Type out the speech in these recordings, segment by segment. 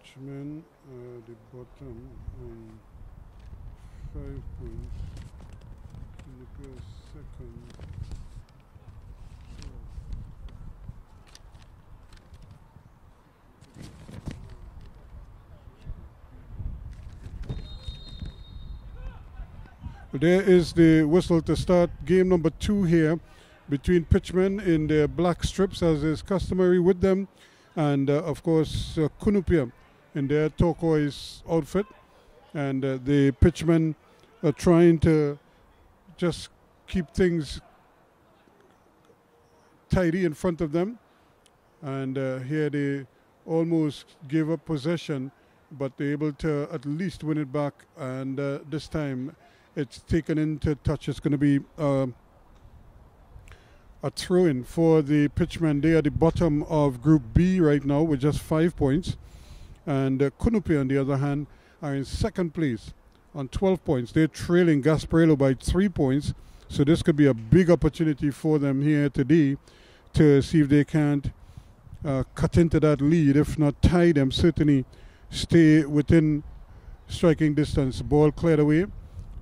Pitchmen the bottom on 5 points. Cunupia second. There is the whistle to start game number 2 here between Pitchmen in their black strips, as is customary with them, and of course Cunupia in their turquoise outfit. And the Pitchmen are trying to just keep things tidy in front of them. And here they almost gave up possession, but they're able to at least win it back. And this time it's taken into touch. It's going to be a throw-in for the Pitchmen. They are the bottom of Group B right now with just 5 points. And Cunupia, on the other hand, are in second place on 12 points. They're trailing Gasparilla by 3 points. So this could be a big opportunity for them here today to see if they can't cut into that lead. If not tie them, certainly stay within striking distance. Ball cleared away.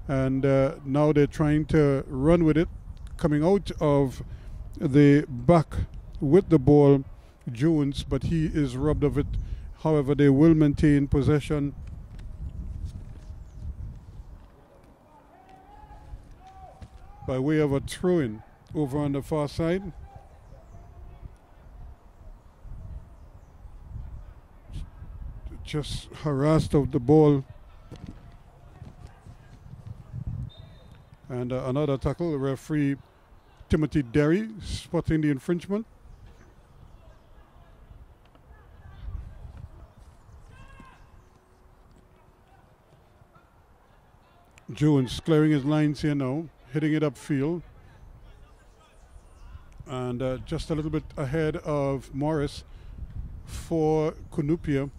And now they're trying to run with it. Coming out of the back with the ball, Jones, but he is robbed of it. However, they will maintain possession. By way of a throw-in over on the far side. Just harassed of the ball. And another tackle, the referee Timothy Derry spotting the infringement. Jones clearing his lines here now, hitting it upfield. And just a little bit ahead of Morris for Cunupia.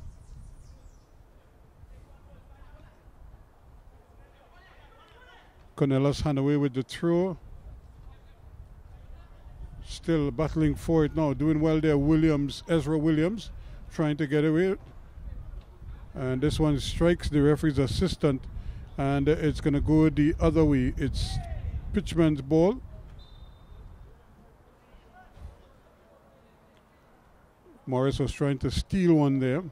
Cornelis Hanaway with the throw. Still battling for it now. Doing well there, Williams, Ezra Williams, trying to get away. And this one strikes the referee's assistant. And it's going to go the other way. It's Pitchman's ball. Morris was trying to steal one there.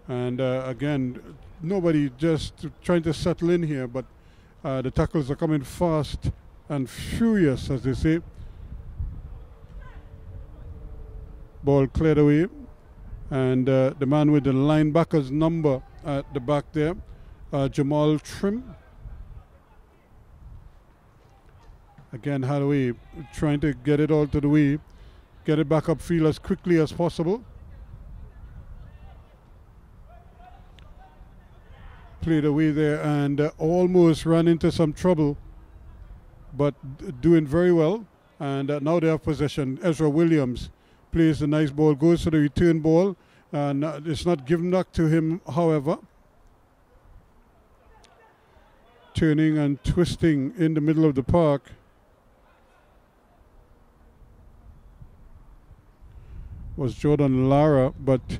And again, nobody just trying to settle in here, but the tackles are coming fast and furious, as they say. Ball cleared away, and the man with the linebacker's number at the back there, Jamal Trim. Again, Holloway trying to get it all to the way, get it back upfield as quickly as possible. Played away there and almost ran into some trouble, but doing very well. And now they have possession. Ezra Williams plays the nice ball, goes to the return ball, and it's not given back to him, however. Turning and twisting in the middle of the park. Was Jordan Lara, but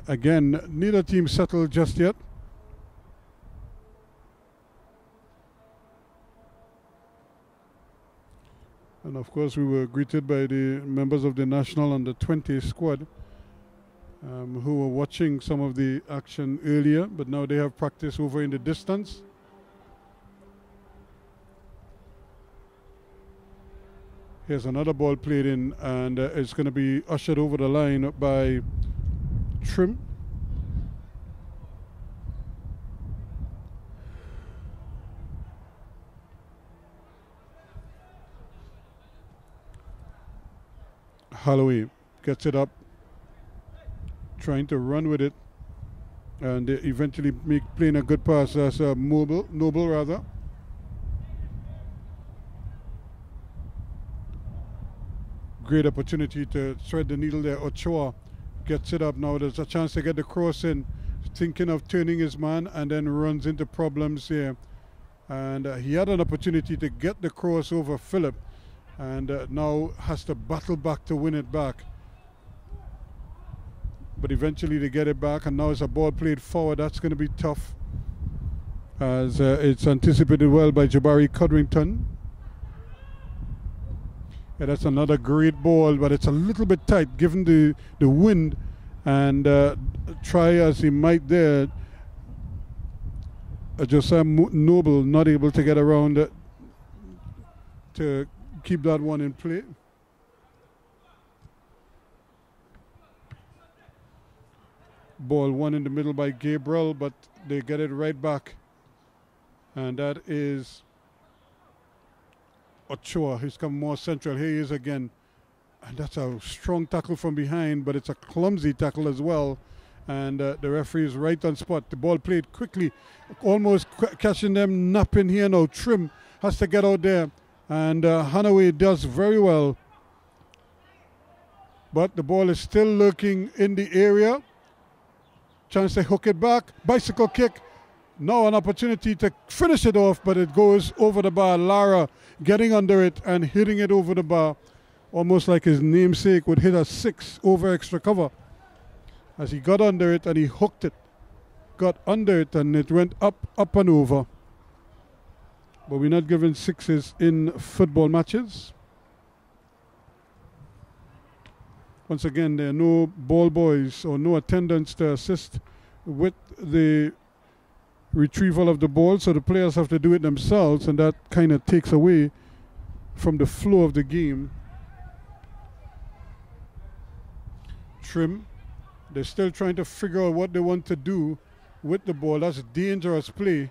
again, neither team settled just yet. And of course, we were greeted by the members of the National Under-20 squad who were watching some of the action earlier, but now they have practice over in the distance. Here's another ball played in, and it's going to be ushered over the line by Trim. Holloway gets it up, trying to run with it, and they eventually playing a good pass as Noble rather. Great opportunity to thread the needle there. Ochoa gets it up now. There's a chance to get the cross in, thinking of turning his man, and then runs into problems here. And he had an opportunity to get the cross over Phillip, and now has to battle back to win it back. But eventually they get it back, and now it's a ball played forward. That's going to be tough, as it's anticipated well by Jabari Codrington. Yeah, that's another great ball, but it's a little bit tight given the wind, and try as he might there, Josiah Noble not able to get around to keep that one in play. Ball one in the middle by Gabriel, but they get it right back. And that is Ochoa. He's come more central. Here he is again. And that's a strong tackle from behind, but it's a clumsy tackle as well. And the referee is right on spot. The ball played quickly, almost catching them napping here now. Trim has to get out there, and Hanaway does very well. But the ball is still lurking in the area. Chance to hook it back. Bicycle kick. Now an opportunity to finish it off, but it goes over the bar. Lara getting under it and hitting it over the bar, almost like his namesake would hit a 6 over extra cover. As he got under it and he hooked it, got under it, and it went up and over. But we're not giving 6s in football matches. Once again, there are no ball boys or no attendants to assist with the retrieval of the ball, so the players have to do it themselves, and that kind of takes away from the flow of the game. Trim. They're still trying to figure out what they want to do with the ball. That's dangerous play.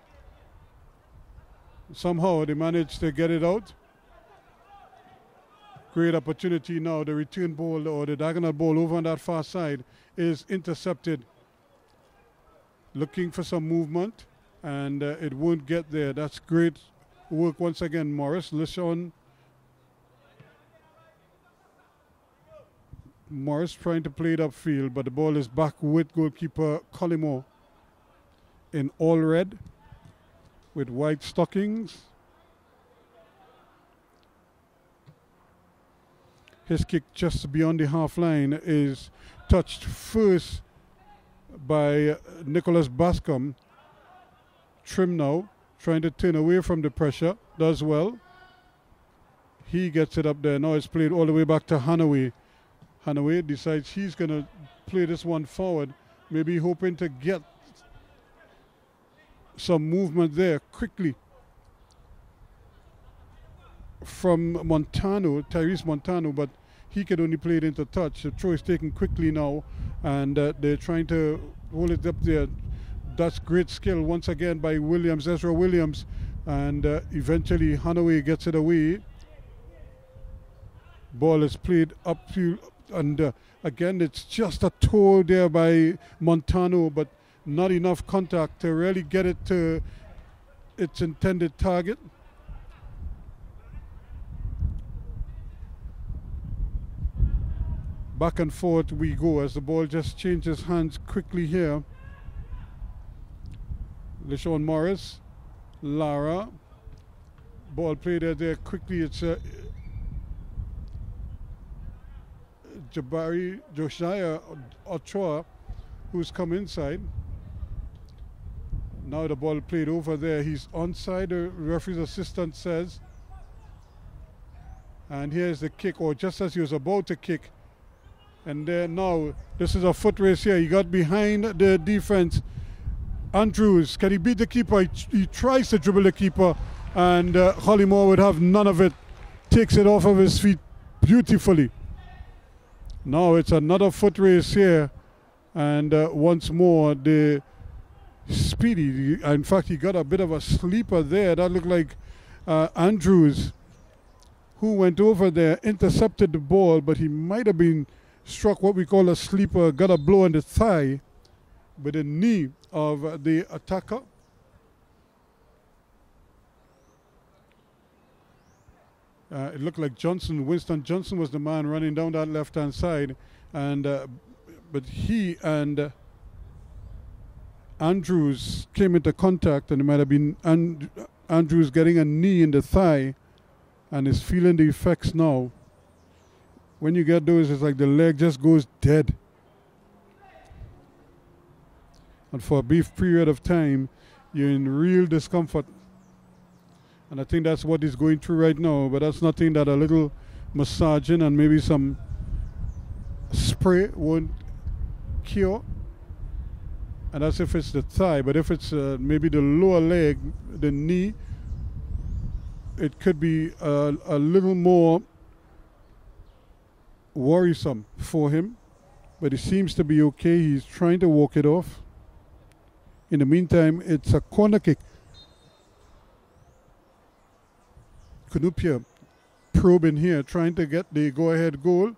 Somehow they managed to get it out. Great opportunity now. The return ball or the diagonal ball over on that far side is intercepted. Looking for some movement, and it won't get there. That's great work once again, Morris. Lishon Morris trying to play it upfield, but the ball is back with goalkeeper Collymore in all red with white stockings. His kick just beyond the half line is touched first by Nicholas Bascom. Trim now trying to turn away from the pressure, does well. He gets it up there. Now it's played all the way back to Hanaway. Hanaway decides he's going to play this one forward, maybe hoping to get some movement there quickly from Montano, Tyrese Montano, but he can only play it into touch. The throw is taken quickly now, and they're trying to hold it up there. That's great skill once again by Williams, Ezra Williams, and eventually Hanaway gets it away. Ball is played upfield, and again it's just a toe there by Montano, but not enough contact to really get it to its intended target. Back and forth we go as the ball just changes hands quickly here. LeSean Morris, Lara, ball played there quickly. It's Josiah Ochoa who's come inside. Now the ball played over there. He's onside, the referee's assistant says. And here's the kick, or just as he was about to kick. And then now, this is a foot race here. He got behind the defense. Andrews, can he beat the keeper? He tries to dribble the keeper, and Collymore would have none of it. Takes it off of his feet beautifully. Now it's another foot race here, and once more the Speedy. In fact, he got a bit of a sleeper there. That looked like Andrews, who went over there, intercepted the ball, but he might have been struck what we call a sleeper, got a blow on the thigh with the knee of the attacker. It looked like Winston Johnson was the man running down that left-hand side, and but he and Andrews came into contact, and it might have been Andrews getting a knee in the thigh and is feeling the effects now. When you get those, it's like the leg just goes dead. And for a brief period of time, you're in real discomfort. And I think that's what he's going through right now. But that's nothing that a little massaging and maybe some spray won't cure. And that's if it's the thigh. But if it's maybe the lower leg, the knee, it could be a little more worrisome for him. But he seems to be okay. He's trying to walk it off. In the meantime, it's a corner kick. Cunupia probing here, trying to get the go-ahead goal.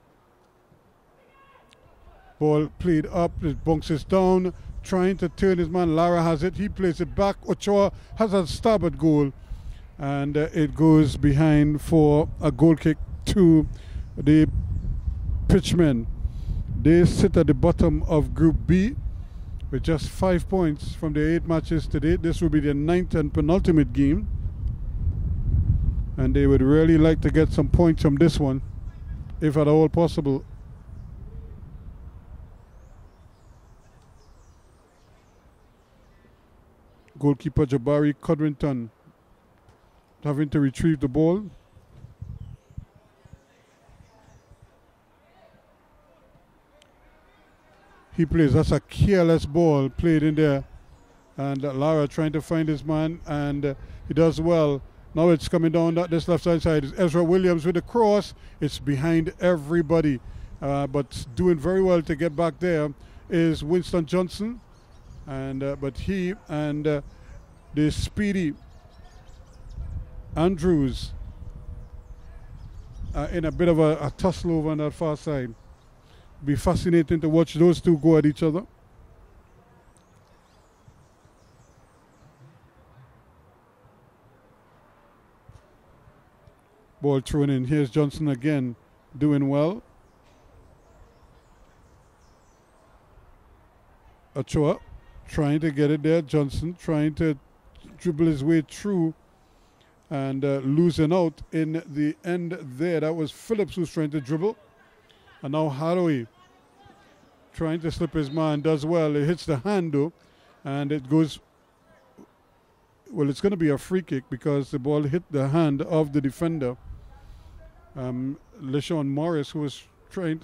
Ball played up, it bounces down, trying to turn his man. Lara has it, he plays it back. Ochoa has a stab at goal. And it goes behind for a goal kick to the Pitchmen. They sit at the bottom of Group B with just 5 points from their 8 matches to date. This will be their 9th and penultimate game. And they would really like to get some points from this one, if at all possible. Goalkeeper Jabari Codrington having to retrieve the ball. He plays, that's a careless ball played in there. And Lara trying to find his man, and he does well. Now it's coming down this left-hand side. It's Ezra Williams with the cross. It's behind everybody. But doing very well to get back there is Winston Johnson. And but he and the speedy Andrews in a bit of a tussle over on that far side. Be fascinating to watch those two go at each other. Ball thrown in. Here's Johnson again, doing well. Ochoa trying to get it there. Johnson trying to dribble his way through and losing out in the end there. That was Phillips who's trying to dribble. And now Hathaway trying to slip his man, does well. It hits the hand though, and it goes, well, it's going to be a free kick because the ball hit the hand of the defender. LeSean Morris, who was trying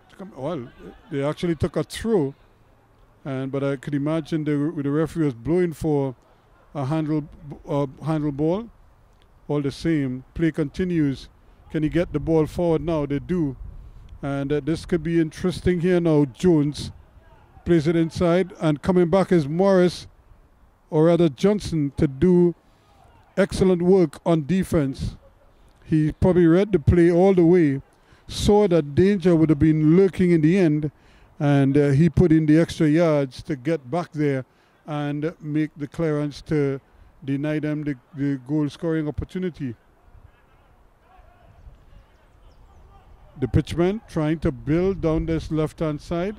to come, well, they actually took a throw, but I could imagine the referee was blowing for a handle ball. All the same, play continues. Can he get the ball forward now? They do. And this could be interesting here now. Jones plays it inside, and coming back is Morris, or rather Johnson, to do excellent work on defense. He probably read the play all the way, saw that danger would have been lurking in the end, and he put in the extra yards to get back there and make the clearance to deny them the goal-scoring opportunity. The Pitchmen trying to build down this left-hand side.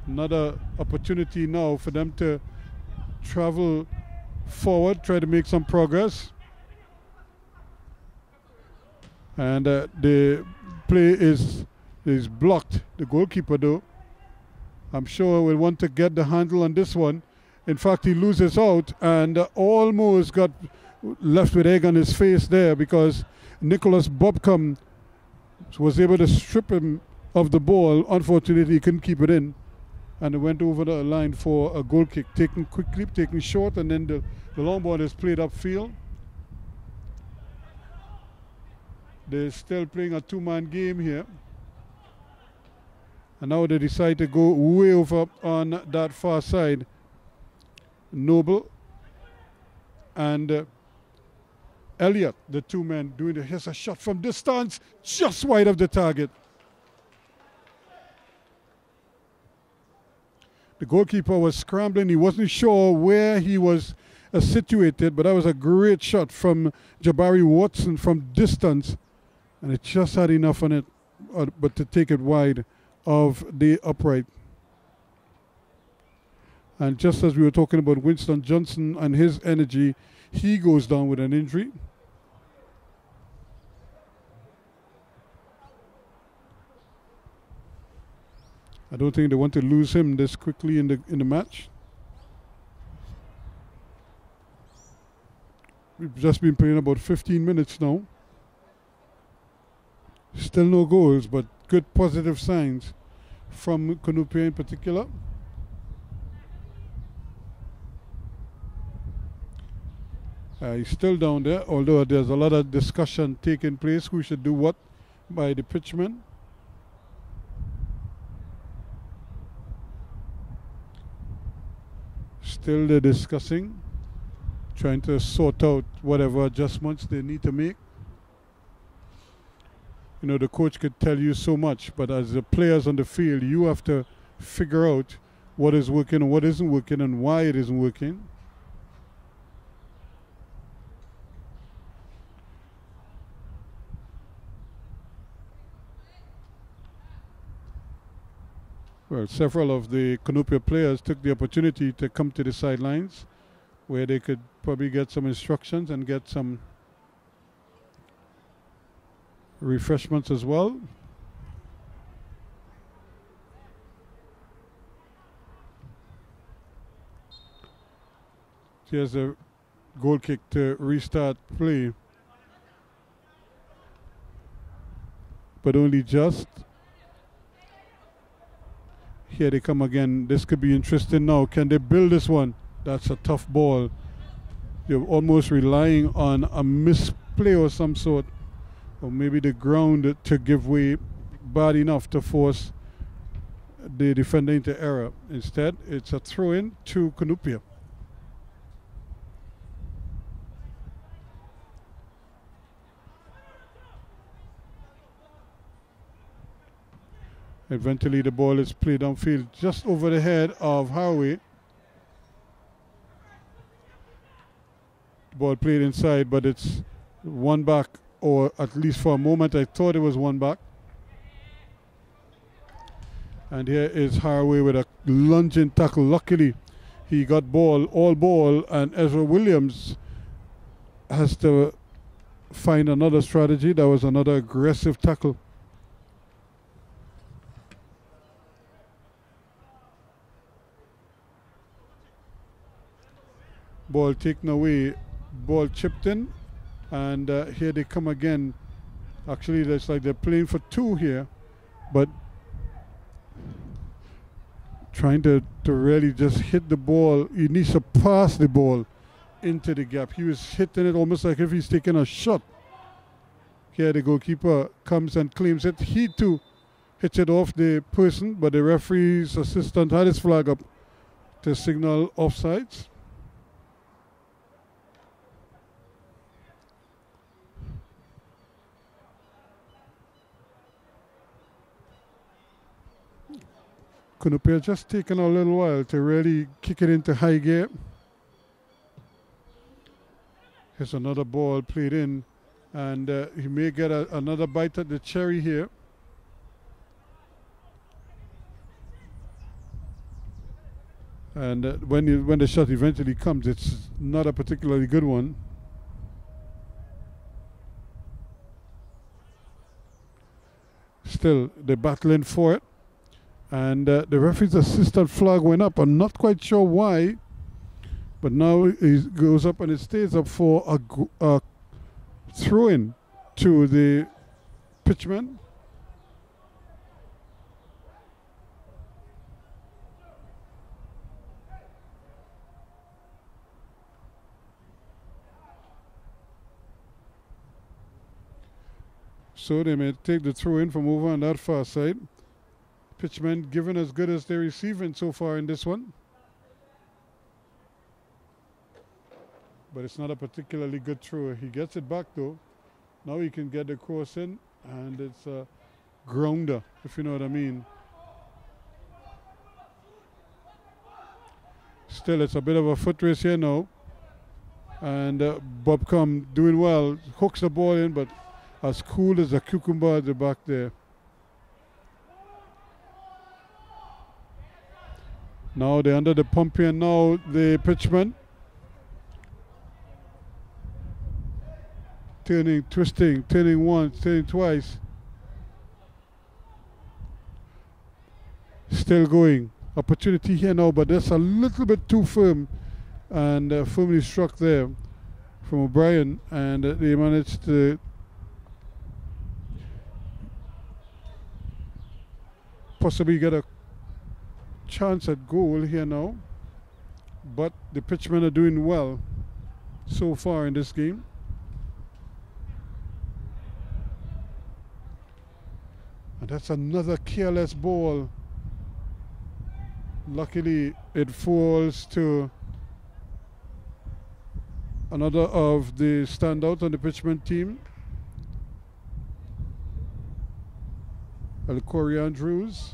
Another opportunity now for them to travel forward, try to make some progress. And the play is blocked. The goalkeeper, though, I'm sure will want to get the handle on this one. In fact, he loses out and almost got left with egg on his face there because Nicholas Bobcom was able to strip him of the ball. Unfortunately, he couldn't keep it in. And it went over the line for a goal kick, taken quickly, taken short, and then the long ball is played upfield. They're still playing a two-man game here. And now they decide to go way over on that far side. Noble and Elliott, the two men doing it. Here's a shot from distance, just wide of the target. The goalkeeper was scrambling. He wasn't sure where he was situated, but that was a great shot from Jabari Watson from distance. And it just had enough on it, but to take it wide of the upright. And just as we were talking about Winston Johnson and his energy, he goes down with an injury. I don't think they want to lose him this quickly in the match. We've just been playing about 15 minutes now. Still no goals, but good positive signs from Cunupia in particular. He's still down there, although there's a lot of discussion taking place who should do what by the pitchmen. Still they're discussing, trying to sort out whatever adjustments they need to make. You know, the coach could tell you so much, but as the players on the field, you have to figure out what is working and what isn't working and why it isn't working. Well, several of the Cunupia players took the opportunity to come to the sidelines where they could probably get some instructions and get some refreshments as well. Here's a goal kick to restart play, but only just. Here they come again. This could be interesting now. Can they build this one? That's a tough ball. You're almost relying on a misplay or some sort, or maybe the ground to give way bad enough to force the defender into error. Instead, it's a throw-in to Cunupia. Eventually the ball is played downfield just over the head of Harway. The ball played inside, but it's one back, or at least for a moment I thought it was one back. And here is Harway with a lunging tackle. Luckily he got all ball, and Ezra Williams has to find another strategy. That was another aggressive tackle. Ball taken away, ball chipped in, and here they come again. Actually, it's like they're playing for two here, but trying to really just hit the ball. He needs to pass the ball into the gap. He was hitting it almost like if he's taking a shot. Here the goalkeeper comes and claims it. He too hits it off the person, but the referee's assistant had his flag up to signal offsides. Cunupia just taken a little while to really kick it into high gear. Here's another ball played in, and he may get another bite at the cherry here. And when the shot eventually comes, it's not a particularly good one. Still, they're battling for it. And the referee's assistant flag went up. I'm not quite sure why, but now it goes up and it stays up for a throw-in to the pitchman. So they may take the throw-in from over on that far side. Pitchmen given as good as they're receiving so far in this one. But it's not a particularly good throw. He gets it back though. Now he can get the cross in, and it's a grounder, if you know what I mean. Still, it's a bit of a foot race here now. And Bobcom doing well, hooks the ball in, but as cool as a cucumber at the back there. Now they're under the pump here now, the Pitchmen. Turning, twisting, turning once, turning twice. Still going. Opportunity here now, but that's a little bit too firm. And firmly struck there from O'Brien. And they managed to possibly get a chance at goal here now. But the Pitchmen are doing well so far in this game. And that's another careless ball. Luckily, it falls to another of the standouts on the Pitchmen team, Corey Andrews.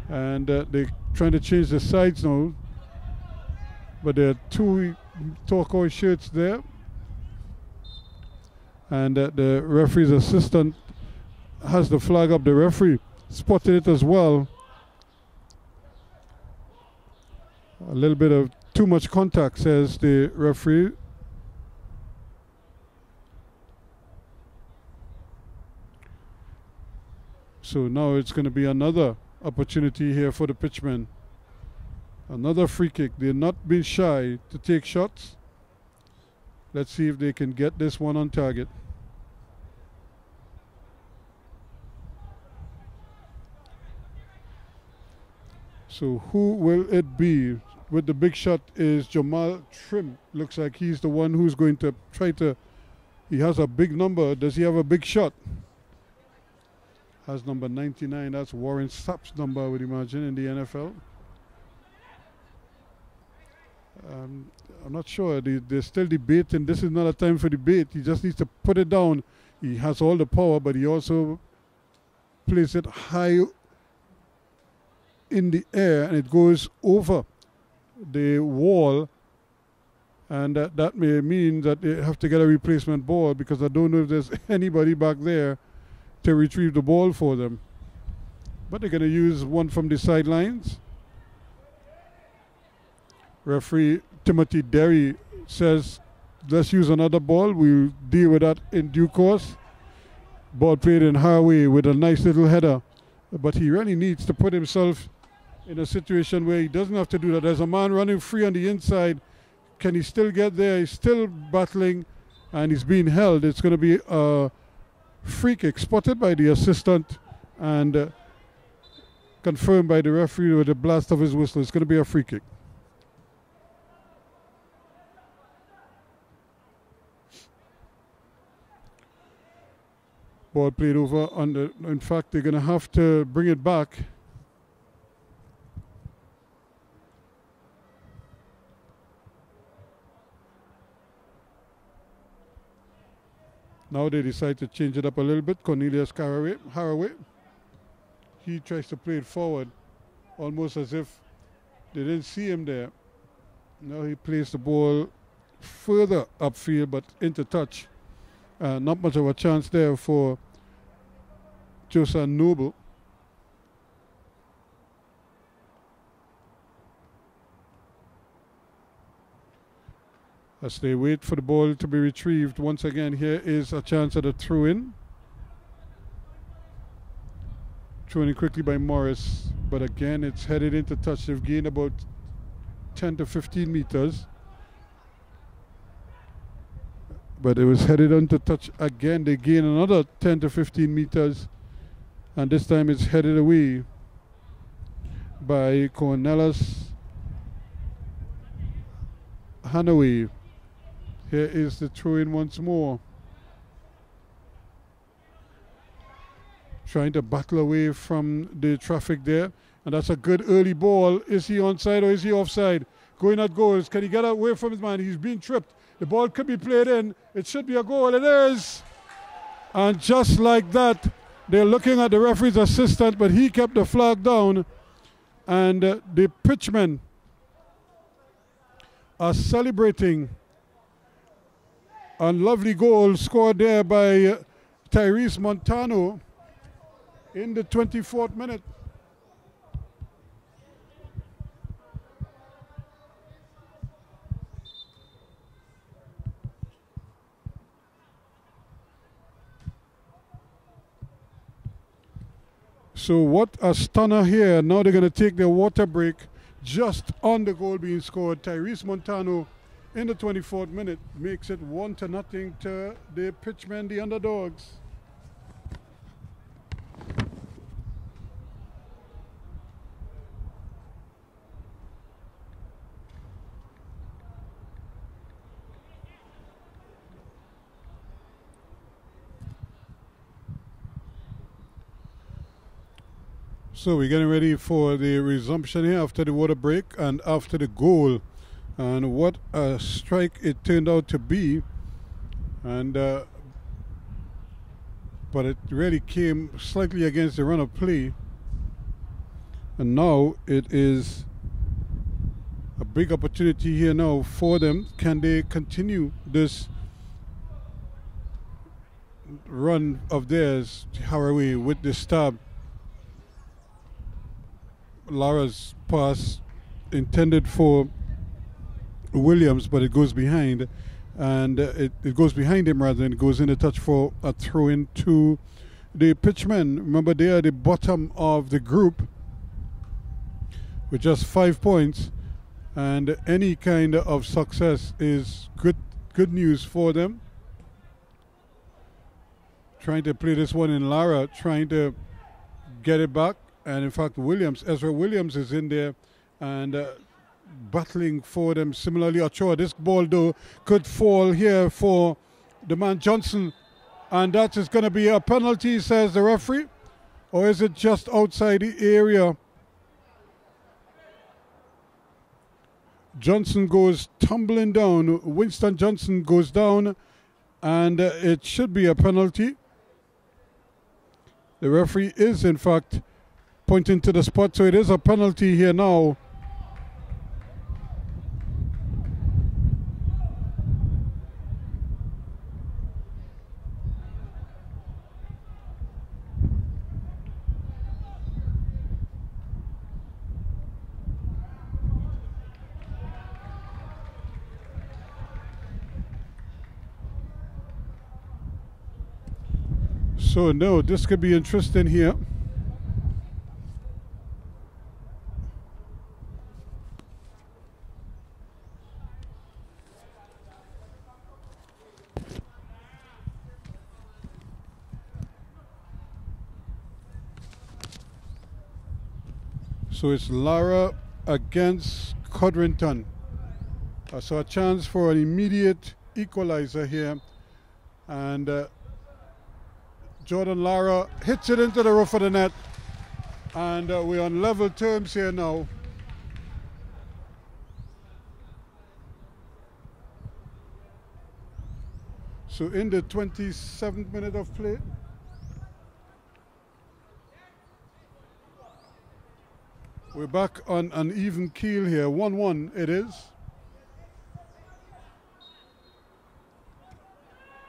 And they're trying to change the sides now, but there are two turquoise shirts there. And the referee's assistant has the flag up. The referee spotted it as well. A little bit of too much contact, says the referee. So now it's going to be another opportunity here for the Pitchmen. Another free kick. They're not being shy to take shots. Let's see if they can get this one on target. So who will it be? With the big shot is Jamal Trim. Looks like he's the one who's going to try to... He has a big number. Does he have a big shot? Has number 99. That's Warren Sapp's number, I would imagine, in the NFL. I'm not sure. They're still debating. This is not a time for debate. He just needs to put it down. He has all the power, but he also plays it high in the air, and it goes over the wall. And that may mean that they have to get a replacement ball, because I don't know if there's anybody back there to retrieve the ball for them. But they're going to use one from the sidelines. Referee Timothy Derry says, let's use another ball. We'll deal with that in due course. Ball played in Haraway with a nice little header. But he really needs to put himself in a situation where he doesn't have to do that. There's a man running free on the inside. Can he still get there? He's still battling, and he's being held. It's going to be a free kick spotted by the assistant and confirmed by the referee with a blast of his whistle. It's going to be a free kick. Ball played over under. In fact, they're going to have to bring it back. Now they decide to change it up a little bit. Cornelius Haraway. He tries to play it forward, almost as if they didn't see him there. Now he plays the ball further upfield, but into touch. Not much of a chance there for Josiah Noble. As they wait for the ball to be retrieved, once again, here is a chance at a throw-in. Thrown in quickly by Morris, but again, it's headed into touch. They've gained about 10 to 15 meters. But it was headed into touch again. They gain another 10 to 15 meters. And this time it's headed away by Cornelis Hanaway. Here is the throw-in once more. Trying to battle away from the traffic there. And that's a good early ball. Is he onside or is he offside? Going at goals. Can he get away from his man? He's being tripped. The ball could be played in. It should be a goal. It is. And just like that, they're looking at the referee's assistant, but he kept the flag down. And the Pitchmen are celebrating a lovely goal scored there by Tyrese Montano in the 24th minute. So what a stunner here. Now they're going to take their water break just on the goal being scored. Tyrese Montano in the 24th minute makes it 1-0 to the Pitchmen, the underdogs. So we're getting ready for the resumption here after the water break and after the goal. And what a strike it turned out to be. And but it really came slightly against the run of play. And now it is a big opportunity here now for them. Can they continue this run of theirs, Haraway, with the stab? Lara's pass intended for Williams, but it goes behind, and it goes behind him rather than it goes in a touch for a throw-in to the Pitchmen. Remember, they are the bottom of the group with just 5 points, and any kind of success is good news for them. Trying to play this one in Lara, trying to get it back. And in fact, Ezra Williams is in there and battling for them. Similarly, Ochoa, this ball though could fall here for the man Johnson. And that is going to be a penalty, says the referee. Or is it just outside the area? Johnson goes tumbling down. Winston Johnson goes down. And it should be a penalty. The referee is, in fact, pointing to the spot, so it is a penalty here now. So no, this could be interesting here. So it's Lara against Codrington. So a chance for an immediate equalizer here. And Jordan Lara hits it into the roof of the net. And we're on level terms here now. So in the 27th minute of play. We're back on an even keel here. 1-1 it is.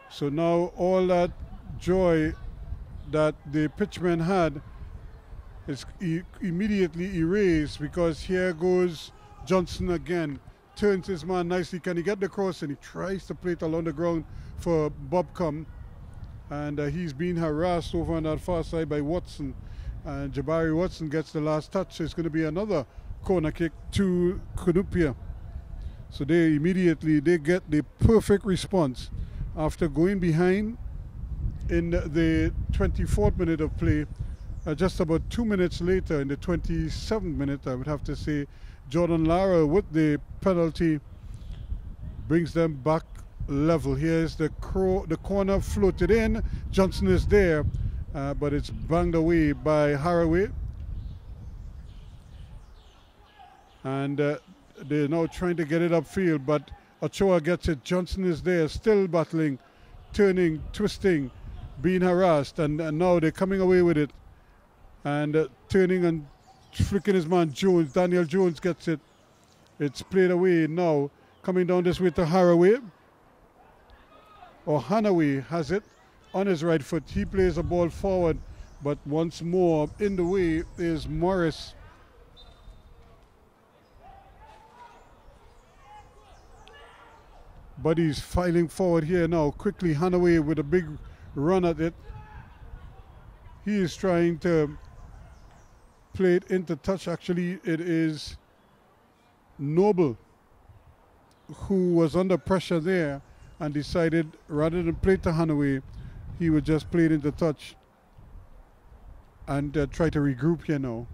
So now all that joy that the Pitchmen had is immediately erased, because here goes Johnson again. Turns his man nicely. Can he get the cross? And he tries to play it along the ground for Bobcom. And he's being harassed over on that far side by Watson. And Jabari Watson gets the last touch. So it's going to be another corner kick to Cunupia. So they get the perfect response after going behind in the 24th minute of play. Just about 2 minutes later, in the 27th minute, I would have to say, Jordan Lara with the penalty brings them back level. Here's the corner floated in. Johnson is there. But it's banged away by Haraway. And they're now trying to get it upfield, but Ochoa gets it. Johnson is there, still battling, turning, twisting, being harassed. And now they're coming away with it. And turning and flicking his man Jones. Daniel Jones gets it. It's played away now. Coming down this way to Haraway. Or Hanaway has it. on his right foot. He plays the ball forward, but once more in the way is Morris. But he's filing forward here now. Quickly, Hanaway with a big run at it. He is trying to play it into touch. Actually, it is Noble who was under pressure there and decided rather than play to Hanaway, he would just play it into touch and try to regroup here now.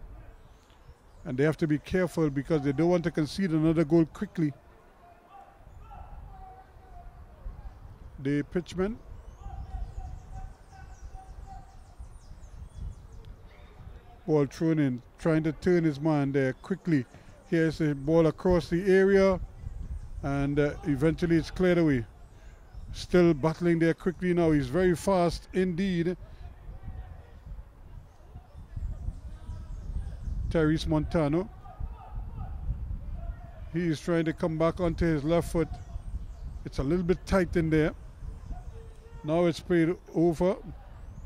And they have to be careful because they don't want to concede another goal quickly. The Pitchmen. Ball thrown in, trying to turn his man there quickly. Here's the ball across the area, and eventually it's cleared away. Still battling there quickly now. He's very fast indeed. Tyrese Montano. He is trying to come back onto his left foot. It's a little bit tight in there. Now it's played over,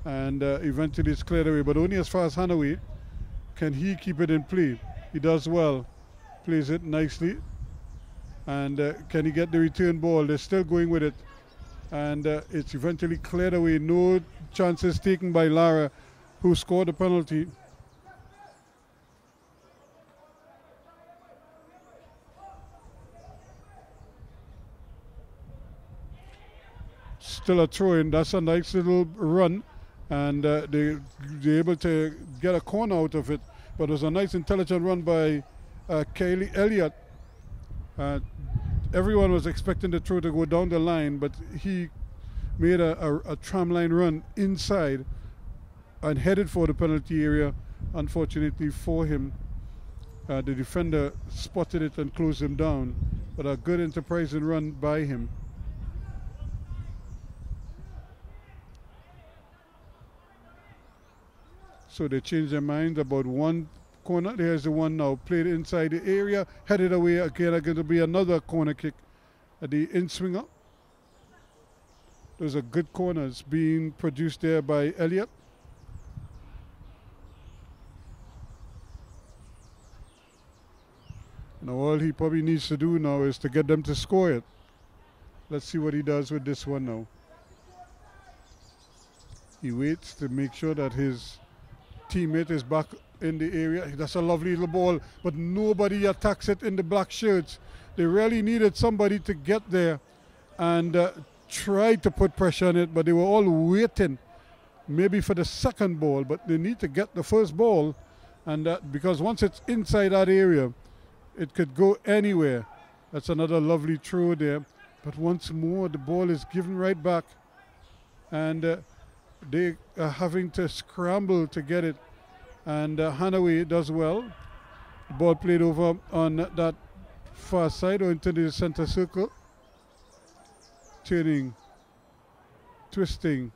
and eventually it's cleared away, but only as far as Hanaway. Can he keep it in play? He does well. Plays it nicely. And can he get the return ball? They're still going with it. And it's eventually cleared away. No chances taken by Lara, who scored the penalty. Still a throw-in. That's a nice little run. And they're able to get a corner out of it. But it was a nice, intelligent run by Kaylee Elliott. Everyone was expecting the throw to go down the line, but he made a tramline run inside and headed for the penalty area. Unfortunately for him, the defender spotted it and closed him down. But a good, enterprising run by him. So they changed their mind about one corner. There's the one now. Played inside the area. Headed away again. Going to be another corner kick at the in-swinger. Those are good corners being produced there by Elliott. Now all he probably needs to do now is to get them to score it. Let's see what he does with this one now. He waits to make sure that his teammate is back in the area. That's a lovely little ball, but nobody attacks it in the black shirts. They really needed somebody to get there and try to put pressure on it, but they were all waiting maybe for the second ball, but they need to get the first ball, and because once it's inside that area, it could go anywhere. That's another lovely throw there, but once more the ball is given right back, and they are having to scramble to get it, and Hanaway does well. The ball played over on that far side or into the center circle. Turning, twisting.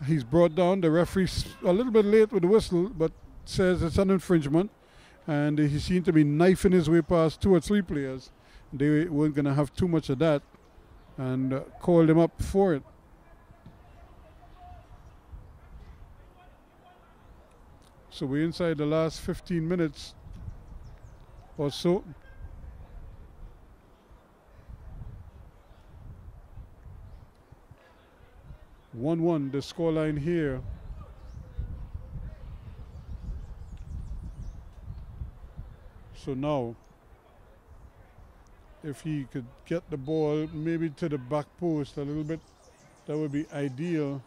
He's brought down. The referee's a little bit late with the whistle, but says it's an infringement, and he seemed to be knifing his way past 2 or 3 players. They weren't going to have too much of that, and called him up for it. So we're inside the last 15 minutes or so. (1-1) the scoreline here. So now, if he could get the ball maybe to the back post a little bit, that would be ideal.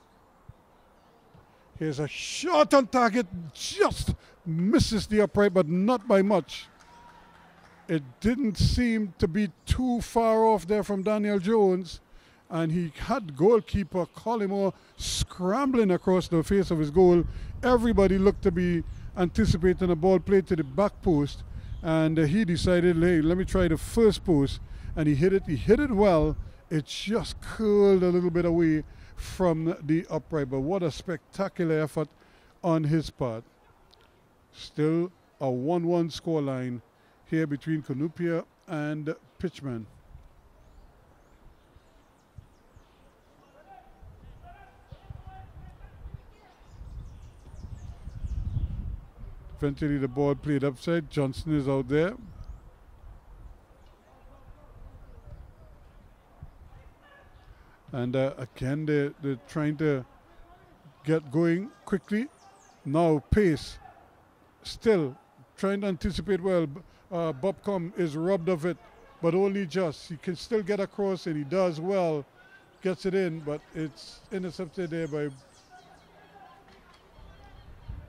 Here's a shot on target, just misses the upright, but not by much. It didn't seem to be too far off there from Daniel Jones, and he had goalkeeper Collymore scrambling across the face of his goal. Everybody looked to be anticipating a ball played to the back post, and he decided, hey, let me try the first post, and he hit it well. It just curled a little bit away from the upright, but what a spectacular effort on his part. Still a 1-1 scoreline here between Cunupia and Pitchmen. Eventually the ball played upside. Johnson is out there. And again, they're trying to get going quickly. Now pace. Still trying to anticipate well. Bobcom is robbed of it, but only just. He can still get across, and he does well. Gets it in, but it's intercepted there by...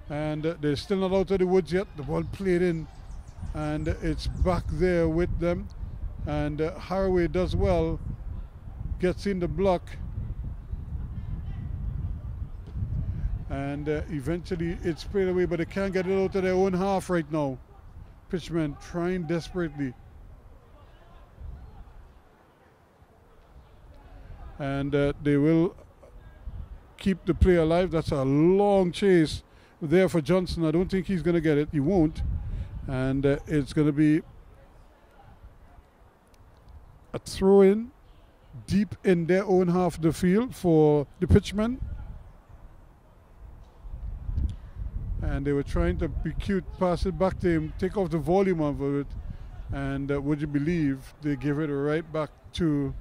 And they're still not out of the woods yet. The ball played in, and it's back there with them. And Haraway does well. Gets in the block. And eventually it's played away, but they can't get it out of their own half right now. Pitchmen trying desperately. And they will keep the play alive. That's a long chase there for Johnson. I don't think he's going to get it. He won't. And it's going to be a throw-in deep in their own half of the field for the Pitchmen. And they were trying to be cute, pass it back to him, take off the volume of it, and would you believe they give it right back to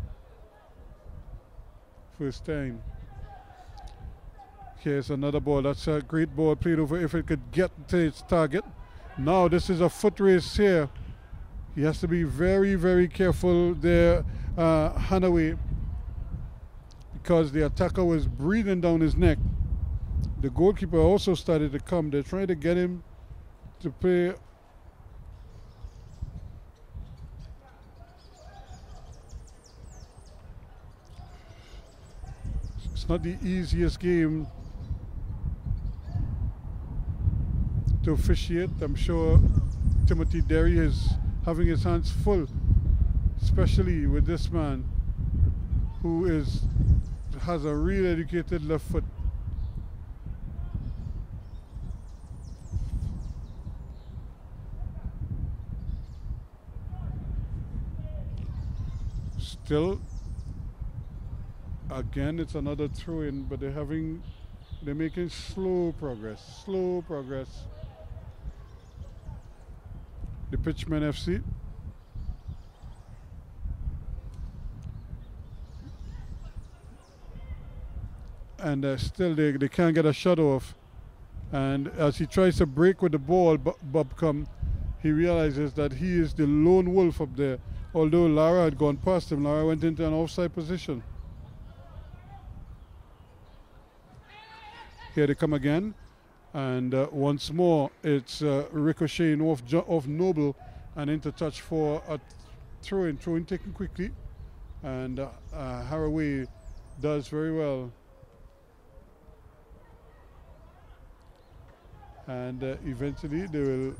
first time. Here's another ball. That's a great ball played over if it could get to its target. Now this is a foot race here. He has to be very, very careful there, Hanaway, because the attacker was breathing down his neck. The goalkeeper also started to come. They're trying to get him to play. It's not the easiest game to officiate. I'm sure Timothy Derry is having his hands full, especially with this man who has a real educated left foot. Still, again, it's another throw-in, but they're making slow progress. The Pitchmen FC. And still they can't get a shot off. And as he tries to break with the ball, Bobcom, he realizes that he is the lone wolf up there. Although Lara had gone past him, Lara went into an offside position. Here they come again. And once more, it's ricocheting off Noble and into touch for a throw-in taken quickly. And Haraway does very well. And eventually they will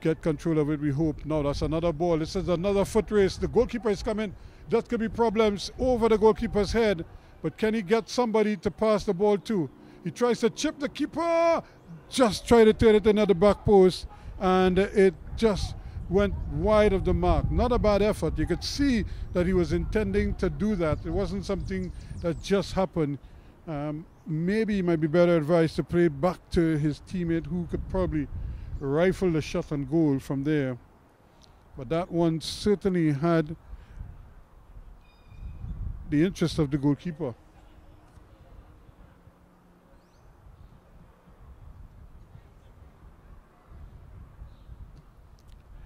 get control of it, we hope. Now that's another ball. This is another foot race. The goalkeeper is coming. That could be problems over the goalkeeper's head. But can he get somebody to pass the ball to? He tries to chip the keeper. Just try to turn it in at the back post. And it just went wide of the mark. Not a bad effort. You could see that he was intending to do that. It wasn't something that just happened. Maybe he might be better advised to play back to his teammate who could probably rifle the shot on goal from there. But that one certainly had the interest of the goalkeeper.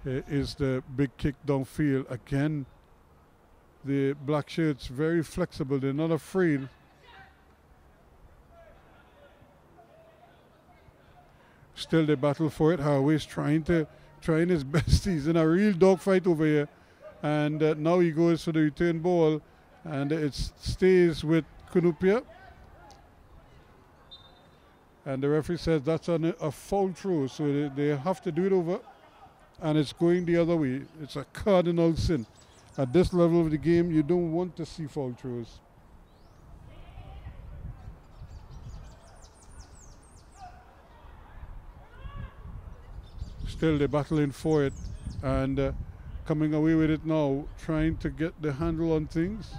Here is the big kick downfield. Again, the black shirts very flexible. They're not afraid. Still they battle for it. Haraway's trying his best. He's in a real dogfight over here. And now he goes for the return ball. And it stays with Cunupia. And the referee says that's a foul throw. So they have to do it over. And it's going the other way. It's a cardinal sin. At this level of the game, you don't want to see foul throws. Still they're battling for it and coming away with it now, trying to get the handle on things.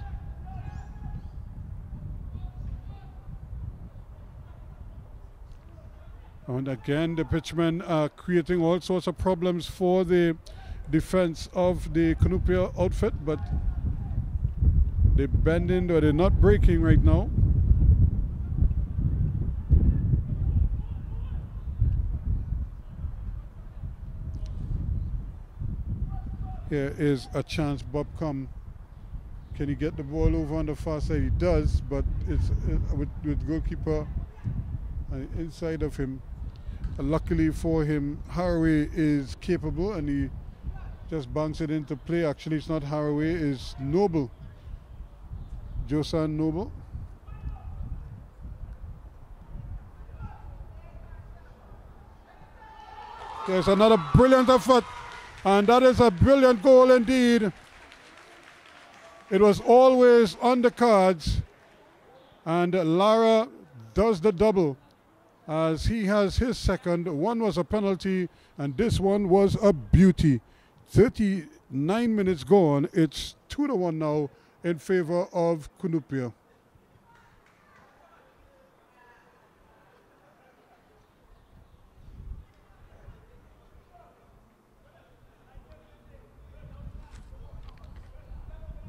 And again, the pitchmen are creating all sorts of problems for the defense of the Cunupia outfit, but they're bending or they're not breaking right now. Here is a chance. Bob come. Can he get the ball over on the far side? He does, but it's with goalkeeper inside of him. Luckily for him, Haraway is capable and he just banks it into play. Actually, it's not Haraway, it's Noble. Josan Noble. There's another brilliant effort, and that is a brilliant goal indeed. It was always on the cards, and Lara does the double as he has his second. One was a penalty, and this one was a beauty. 39 minutes gone. It's 2-1 now in favor of Cunupia.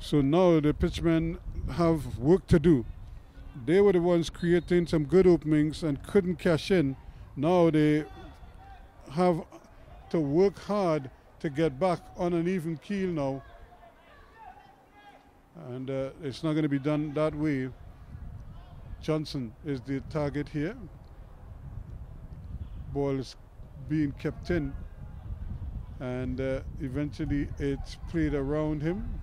So now the pitchmen have work to do. They were the ones creating some good openings and couldn't cash in. Now they have to work hard to get back on an even keel now. And it's not going to be done that way. Johnson is the target here. Ball is being kept in. And eventually it's played around him.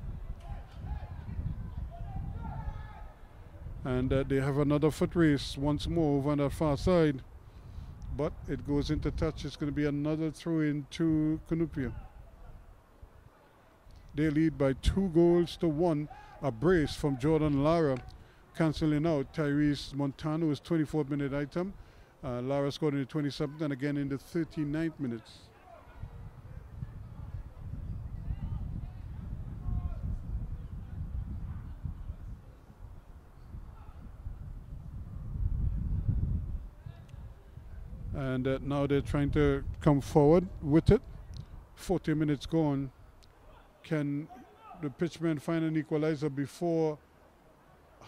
And they have another foot race once more over on that far side. But it goes into touch. It's going to be another throw in to Cunupia. They lead by 2-1. A brace from Jordan Lara, cancelling out Tyrese Montano's 24th minute item. Lara scored in the 27th and again in the 39th minutes. And now they're trying to come forward with it. 40 minutes gone. Can the pitchmen find an equalizer before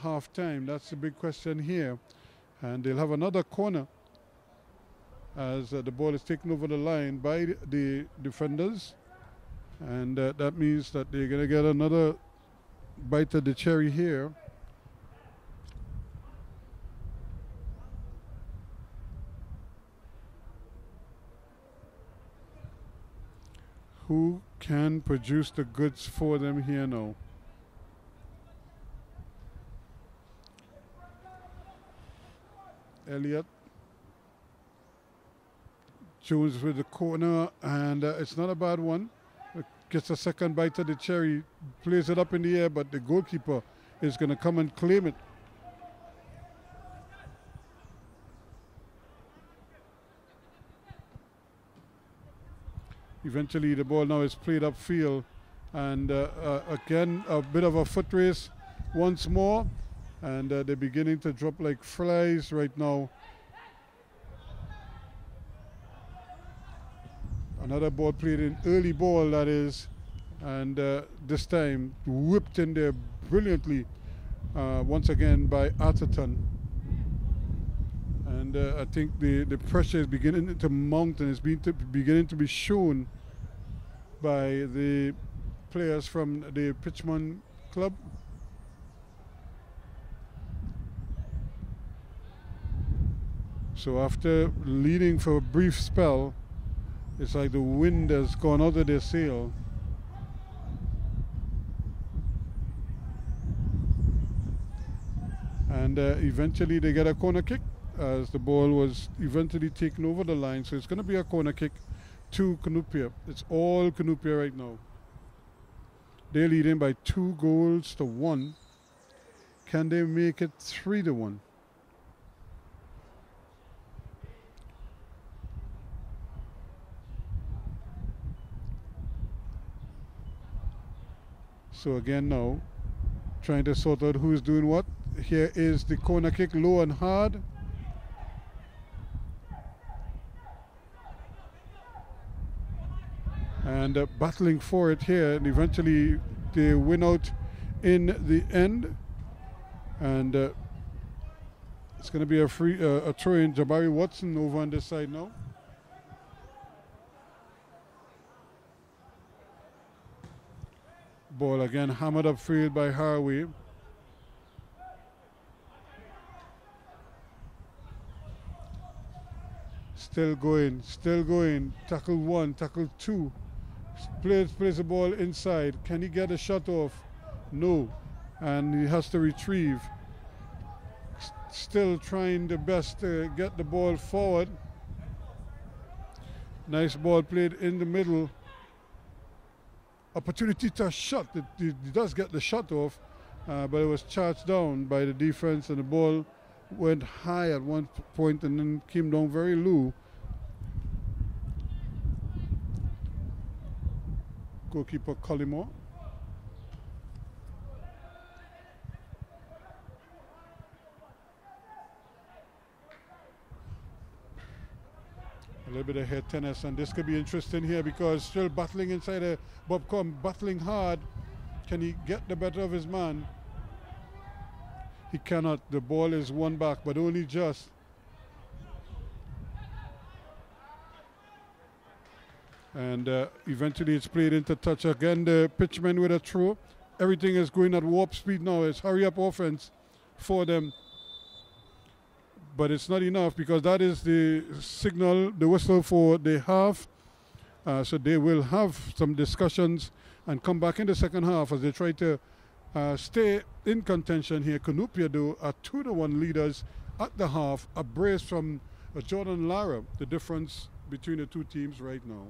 half time? That's the big question here. And they'll have another corner as the ball is taken over the line by the defenders. And that means that they're going to get another bite of the cherry here. Who can produce the goods for them here now? Elliott. Jones with the corner, and it's not a bad one. Gets a second bite of the cherry, plays it up in the air, but the goalkeeper is going to come and claim it. Eventually the ball now is played upfield, and again a bit of a foot race once more, and they're beginning to drop like flies right now. Another ball played in, early ball that is, and this time whipped in there brilliantly once again by Atherton. And I think the pressure is beginning to mount and is beginning to be shown by the players from the Pitchmen club. So after leading for a brief spell, it's like the wind has gone out of their sail. And eventually they get a corner kick, as the ball was eventually taken over the line. So it's going to be a corner kick to Cunupia. It's all Cunupia right now. They're leading by 2-1. Can they make it 3-1? So again now, trying to sort out who's doing what. Here is the corner kick, low and hard. battling for it here, and eventually they win out in the end. And it's going to be a throw in. Jabari Watson over on this side now. Ball again hammered upfield by Haraway. Still going. Tackle one, tackle two. Plays the ball inside. Can he get a shot off? No. And he has to retrieve. Still trying the best to get the ball forward. Nice ball played in the middle. Opportunity to shot. He does get the shot off, but it was charged down by the defense, and the ball went high at one point and then came down very low. Goalkeeper Collymore. A little bit of head tennis, and this could be interesting here because still battling inside a Bobcom, battling hard. Can he get the better of his man? He cannot. The ball is won back, but only just. And eventually it's played into touch. Again, the pitchman with a throw. Everything is going at warp speed now. It's hurry up offense for them. But it's not enough because that is the signal, the whistle for the half. So they will have some discussions and come back in the second half as they try to stay in contention here. Cunupia, though, are 2-1 leaders at the half. A brace from Jordan Lara, the difference between the two teams right now.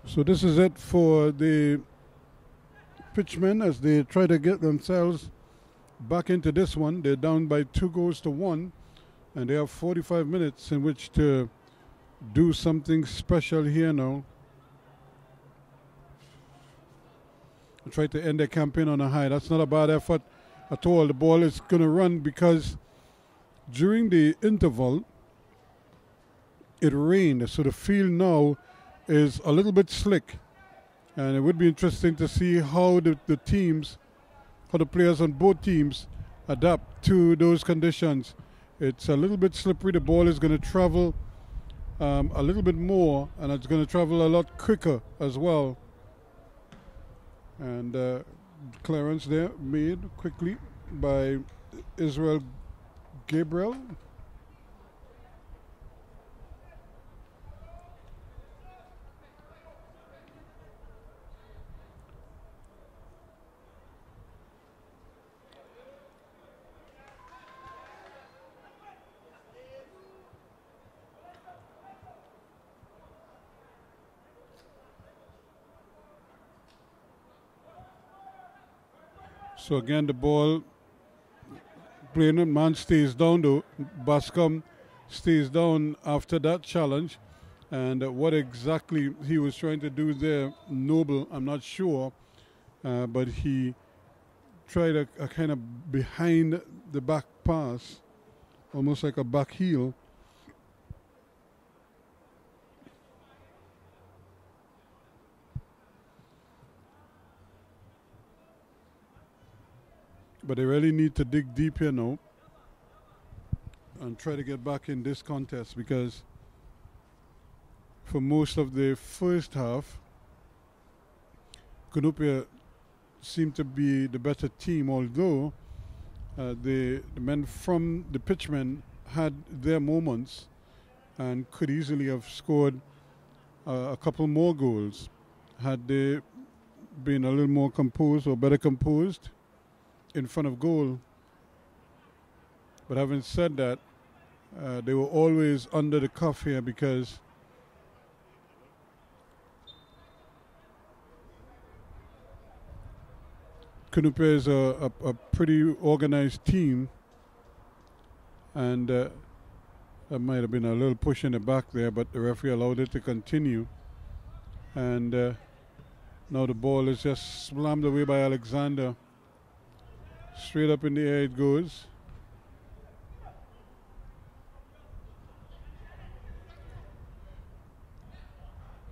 So this is it for the pitchmen as they try to get themselves back into this one. They're down by 2-1, and they have 45 minutes in which to do something special here now. And try to end their campaign on a high. That's not a bad effort at all. The ball is going to run because during the interval, it rained. So the field now is a little bit slick, and it would be interesting to see how the players on both teams adapt to those conditions. It's a little bit slippery. The ball is going to travel a little bit more, and it's going to travel a lot quicker as well. And clearance there made quickly by Israel Gabriel. So again, the ball playing, man stays down though. Bascom stays down after that challenge. And what exactly he was trying to do there, Noble, I'm not sure. But he tried a kind of behind the back pass, almost like a back heel. But they really need to dig deep here now and try to get back in this contest, because for most of the first half, Cunupia seemed to be the better team, although the men from the pitchmen had their moments and could easily have scored a couple more goals had they been a little more composed or better composed in front of goal. But having said that, they were always under the cuff here, because Cunupia is a pretty organized team, and there might have been a little push in the back there, but the referee allowed it to continue. And now the ball is just slammed away by Alexander. Straight up in the air it goes.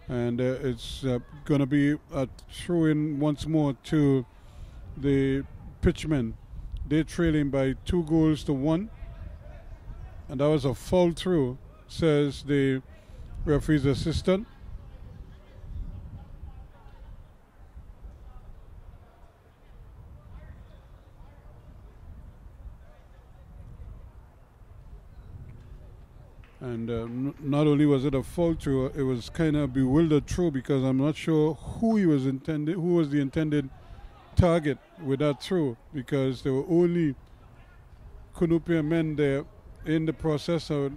And it's going to be a throw-in once more to the Pitchmen. They're trailing by 2-1. And that was a foul throw, says the referee's assistant. And not only was it a foul throw, it was kind of bewildered throw, because I'm not sure who was the intended target with that throw, because there were only Cunupia men there in the process of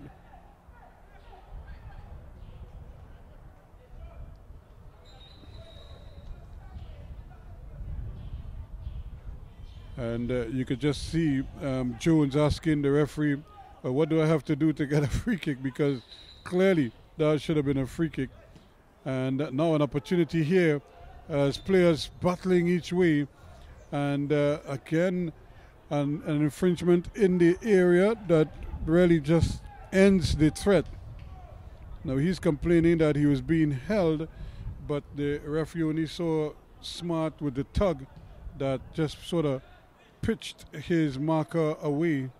and you could just see Jones asking the referee, what do I have to do to get a free kick? Because clearly that should have been a free kick. And now an opportunity here as players battling each way. And again, an infringement in the area that really just ends the threat. Now he's complaining that he was being held, but the referee only so smart with the tug that just sort of pitched his marker away.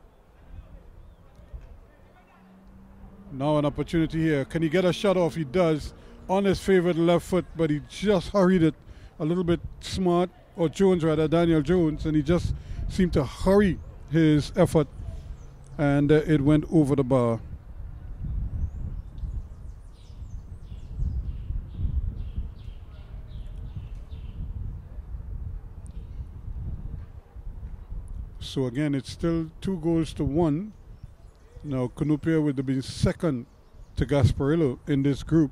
Now an opportunity here. Can he get a shot off? He does, on his favorite left foot, but he just hurried it a little bit smart, or Jones rather, Daniel Jones, and he just seemed to hurry his effort, and it went over the bar. So again, it's still 2-1. Now Cunupia would have been second to Gasparillo in this group,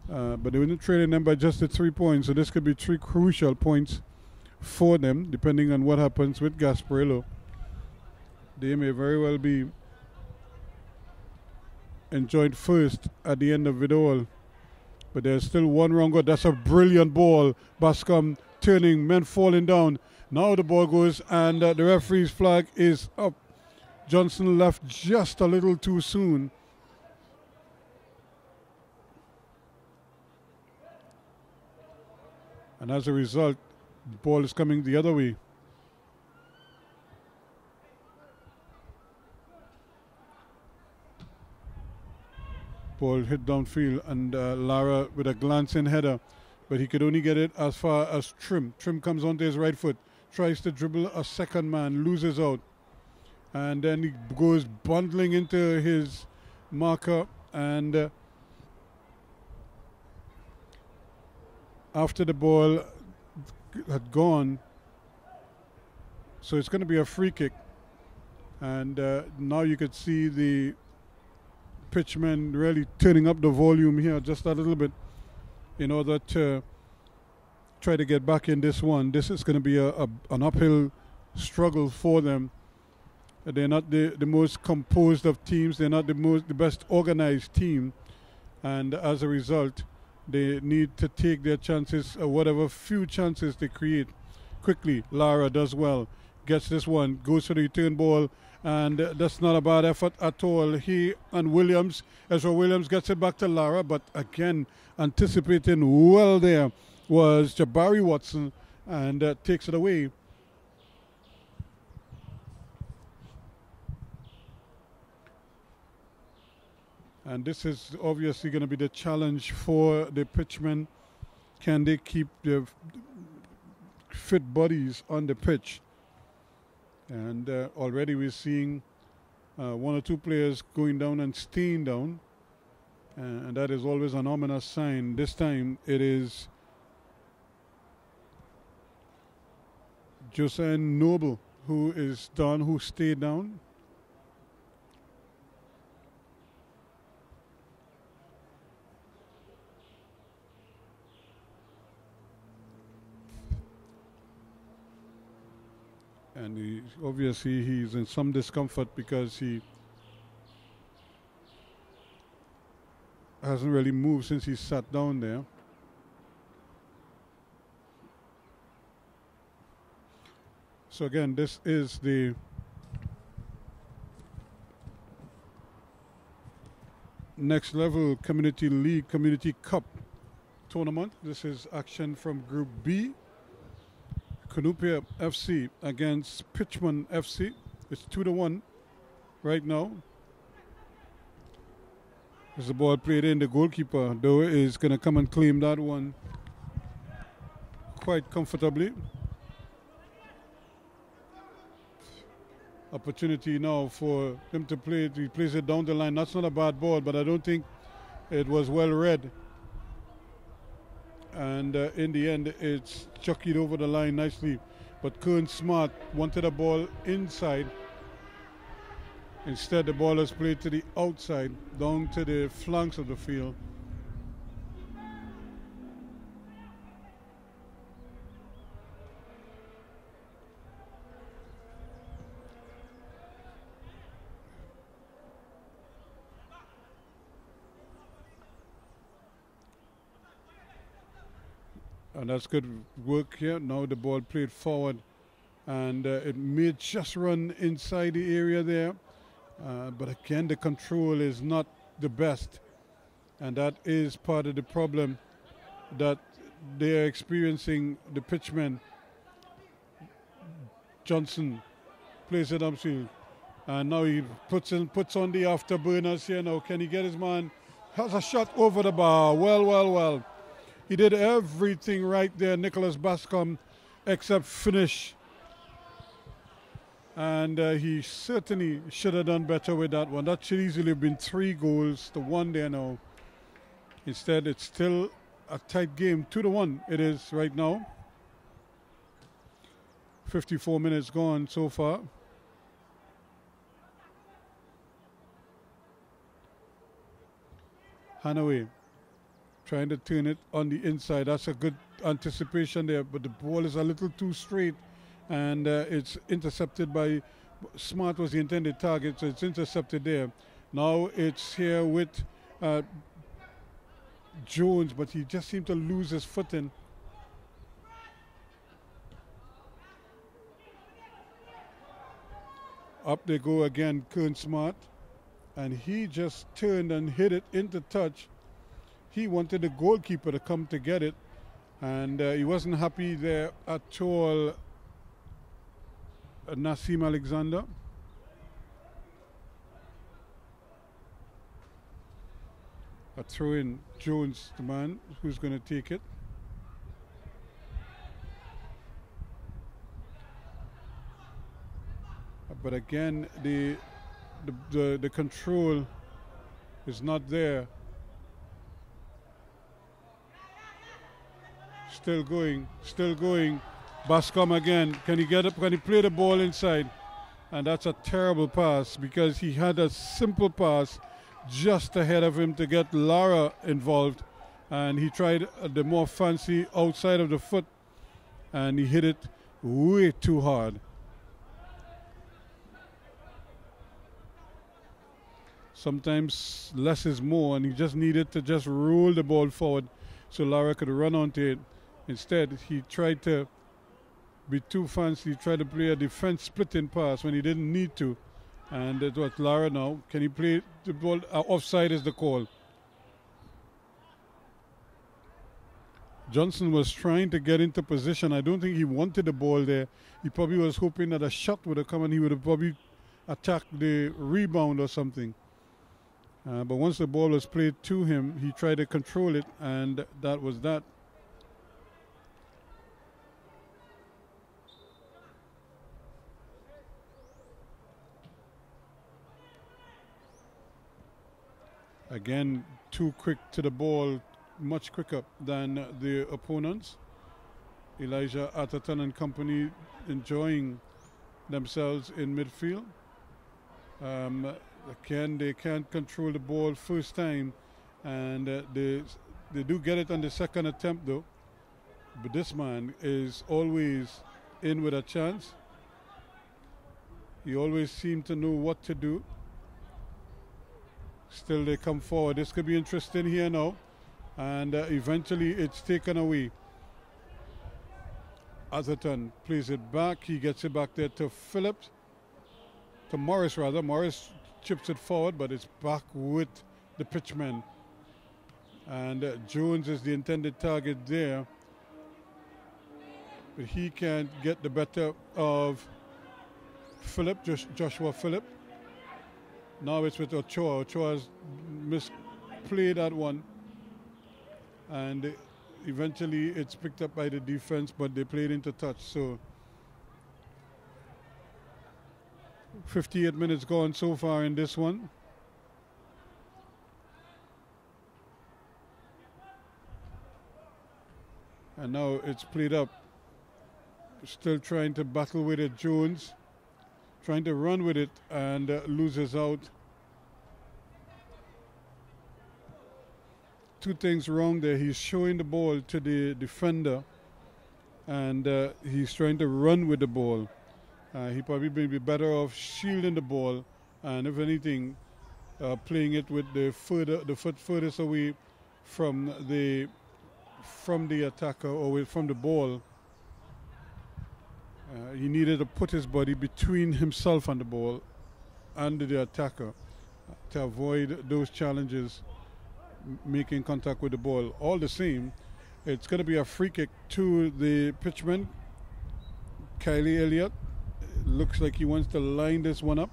but they were trailing them by just the 3 points, so this could be 3 crucial points for them, depending on what happens with Gasparillo. They may very well be enjoyed first at the end of it all, but there's still one wrong goal. That's a brilliant ball. Bascom turning, men falling down. Now the ball goes, and the referee's flag is up. Johnson left just a little too soon. And as a result, the ball is coming the other way. Ball hit downfield, and Lara with a glancing header, but he could only get it as far as Trim. Trim comes onto his right foot, tries to dribble a second man, loses out. And then he goes bundling into his marker, and after the ball had gone, so it's going to be a free kick. And now you could see the pitchmen really turning up the volume here just a little bit in order to try to get back in this one. This is going to be an uphill struggle for them. They're not the most composed of teams. They're not the best organized team. And as a result, they need to take their chances, or whatever few chances they create, quickly. Lara does well. Gets this one. Goes for the return ball. And that's not a bad effort at all. He and Williams, Ezra Williams gets it back to Lara. But again, anticipating well there was Jabari Watson, and takes it away. And this is obviously going to be the challenge for the pitchmen. Can they keep their fit bodies on the pitch? And already we're seeing 1 or 2 players going down and staying down. And that is always an ominous sign. This time it is Josiah Noble who is down, who stayed down. And obviously he's in some discomfort because he hasn't really moved since he sat down there. So again, this is the next level Community League, Community Cup tournament. This is action from Group B. Cunupia FC against Pitchmen FC. It's 2-1 right now. As the ball played in, the goalkeeper, though, is going to come and claim that one quite comfortably. Opportunity now for him to play it. He plays it down the line. That's not a bad ball, but I don't think it was well read. And in the end, it's chuckied over the line nicely. But Kern Smart wanted a ball inside. Instead, the ball is played to the outside, down to the flanks of the field. And that's good work here. Now the ball played forward, and it may just run inside the area there. But again, the control is not the best. And that is part of the problem that they are experiencing, the pitchman. Johnson plays it upfield. And now he puts on the afterburners here now. Can he get his man? Has a shot over the bar. Well. He did everything right there, Nicholas Bascom, except finish. And he certainly should have done better with that one. That should easily have been 3 goals to 1 there now. Instead, it's still a tight game. 2-1 it is right now. 54 minutes gone so far. Hanaway trying to turn it on the inside. That's a good anticipation there, but the ball is a little too straight, and it's intercepted by Smart. Was the intended target, so it's intercepted there. Now it's here with Jones, but he just seemed to lose his footing. Up they go again, Kern Smart, and he just turned and hit it into touch. He wanted the goalkeeper to come to get it, and he wasn't happy there at all. Nassim Alexander. A throw in, Jones, the man who's going to take it. But again, the control is not there. Still going. Bascom again. Can he get up? Can he play the ball inside? And that's a terrible pass, because he had a simple pass just ahead of him to get Lara involved. And he tried the more fancy outside of the foot, and he hit it way too hard. Sometimes less is more, and he just needed to just roll the ball forward so Lara could run onto it. Instead, he tried to be too fancy. He tried to play a defense splitting pass when he didn't need to. And it was Lara now. Can he play the ball? Offside is the call. Johnson was trying to get into position. I don't think he wanted the ball there. He probably was hoping that a shot would have come and he would have probably attacked the rebound or something. But once the ball was played to him, he tried to control it, and that was that. Again, too quick to the ball, much quicker than the opponents. Elijah Atherton and company enjoying themselves in midfield. Again, they can't control the ball first time, and they do get it on the second attempt though. But this man is always in with a chance. He always seemed to know what to do. Still they come forward. This could be interesting here now. And eventually it's taken away. Atherton plays it back. He gets it back there to Phillips. To Morris rather. Morris chips it forward, but it's back with the Pitchmen. And Jones is the intended target there. But he can't get the better of Phillip, Joshua Phillip. Now it's with Ochoa. Ochoa's misplayed that one. And eventually it's picked up by the defense, but they played into touch. So 58 minutes gone so far in this one. And now it's played up. Still trying to battle with it. Jones trying to run with it and loses out. Two things wrong there. He's showing the ball to the defender and he's trying to run with the ball. He probably may be better off shielding the ball and, if anything, playing it with the foot furthest away from the attacker or from the ball. He needed to put his body between himself and the ball and the attacker to avoid those challenges making contact with the ball. All the same, it's going to be a free kick to the pitchman. Kylie Elliott looks like he wants to line this one up.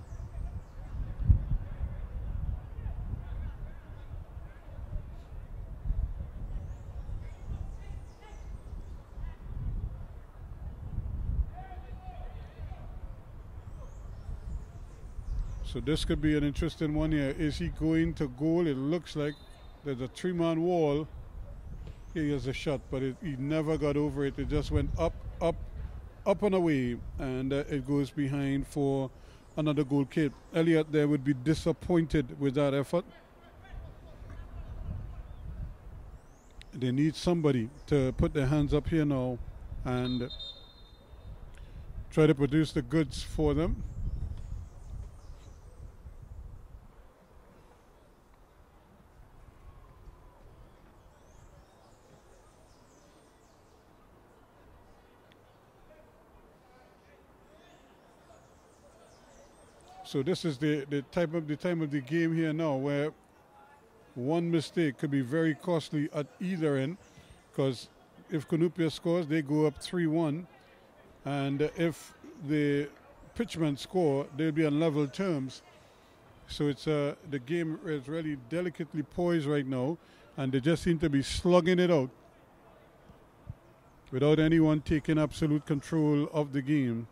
So this could be an interesting one here. Is he going to goal? It looks like there's a three-man wall. Here he has a shot, but he never got over it. It just went up and away, and it goes behind for another goal kick. Elliott there would be disappointed with that effort. They need somebody to put their hands up here now and try to produce the goods for them. So this is the time of the game here now, where one mistake could be very costly at either end, because if Cunupia scores, they go up 3-1, and if the Pitchmen score, they'll be on level terms. So it's the game is really delicately poised right now, and they just seem to be slugging it out without anyone taking absolute control of the game.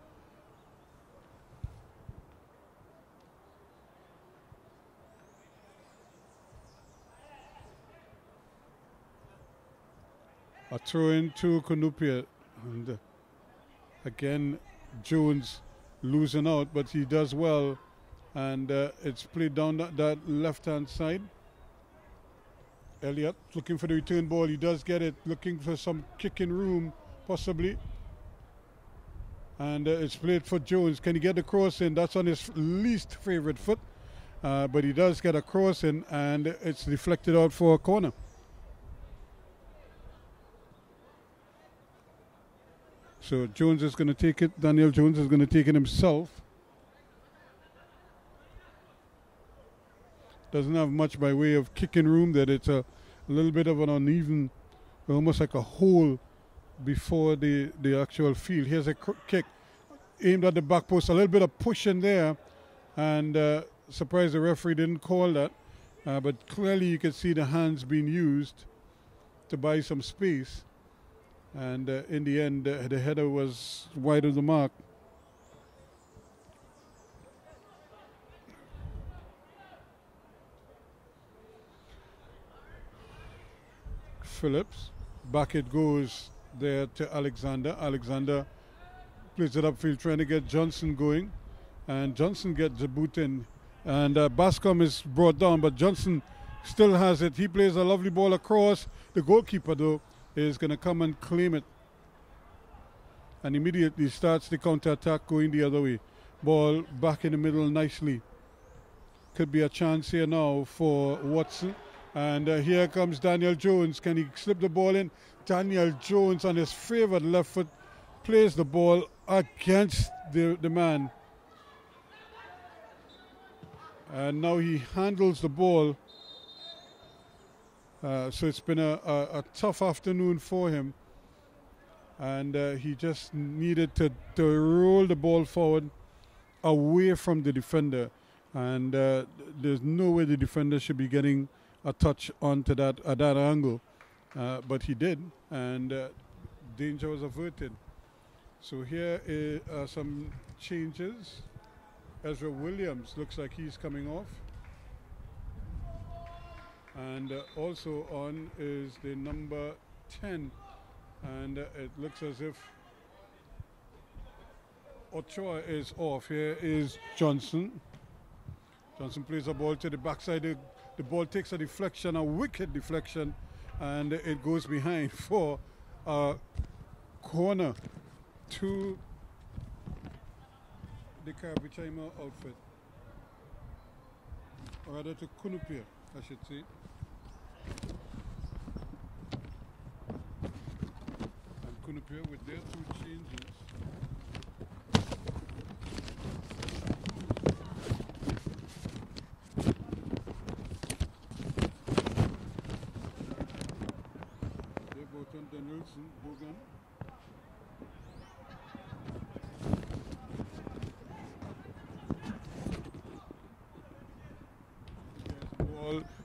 A throw in to Cunupia, and again Jones losing out, but he does well, and it's played down that left-hand side. Elliott looking for the return ball. He does get it, looking for some kicking room possibly, and it's played for Jones. Can he get the cross in? That's on his least favorite foot, but he does get a cross in, and it's deflected out for a corner. So Jones is going to take it. Daniel Jones is going to take it himself. Doesn't have much by way of kicking room. That it's a little bit of an uneven, almost like a hole before the actual field. Here's a kick aimed at the back post. A little bit of push in there, and surprised the referee didn't call that. But clearly you can see the hands being used to buy some space. And in the end, the header was wide of the mark. Phillips, back it goes there to Alexander. Alexander plays it upfield, trying to get Johnson going. And Johnson gets the boot in. And Bascom is brought down, but Johnson still has it. He plays a lovely ball across. The goalkeeper, though, is going to come and claim it, and immediately starts the counter-attack going the other way. Ball back in the middle nicely. Could be a chance here now for Watson. And here comes Daniel Jones. Can he slip the ball in? Daniel Jones on his favored left foot plays the ball against the man. And now he handles the ball. So it's been a tough afternoon for him. And he just needed to roll the ball forward away from the defender. And there's no way the defender should be getting a touch onto that at that angle. But he did. And danger was averted. So here are some changes. Ezra Williams looks like he's coming off. And also on is the number 10. And it looks as if Ochoa is off. Here is Johnson. Johnson plays the ball to the backside. The ball takes a deflection, a wicked deflection, and it goes behind for a corner to the Carabichaima outfit. Or rather to Cunupia, I should say. And Cunupia with their 2 changes. They're both on Danielson, Bogan.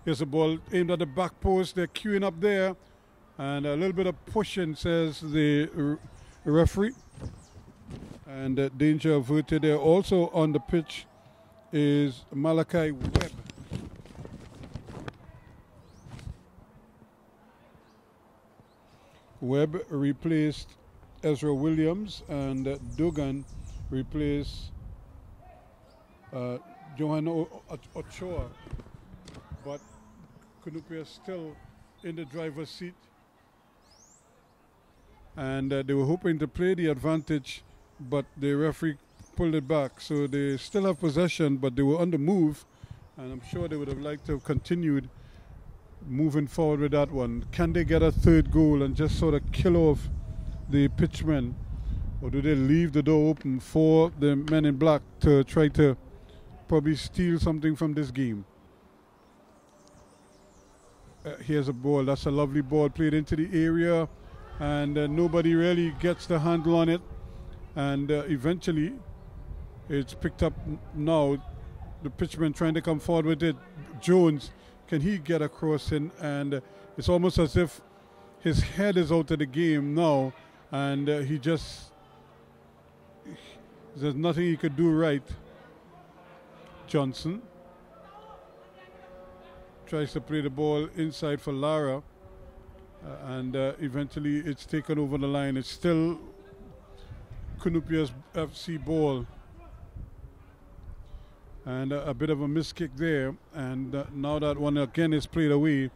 Here's a ball aimed at the back post. They're queuing up there. And a little bit of pushing, says the referee. And danger averted there. Also on the pitch is Malachi Webb. Webb replaced Ezra Williams, and Dugan replaced Johan Ochoa. But Cunupia still in the driver's seat. And they were hoping to play the advantage, but the referee pulled it back. So they still have possession, but they were on the move. And I'm sure they would have liked to have continued moving forward with that one. Can they get a third goal and just sort of kill off the pitchmen? Or do they leave the door open for the men in black to try to probably steal something from this game? Here's a ball. That's a lovely ball played into the area, and nobody really gets the handle on it. And eventually, it's picked up now. The pitchman trying to come forward with it. Jones, can he get across in? And it's almost as if his head is out of the game now, and there's nothing he could do right. Johnson tries to play the ball inside for Lara, and eventually it's taken over the line. It's still Cunupia's FC ball, and a bit of a miss kick there, and now that one again is played away,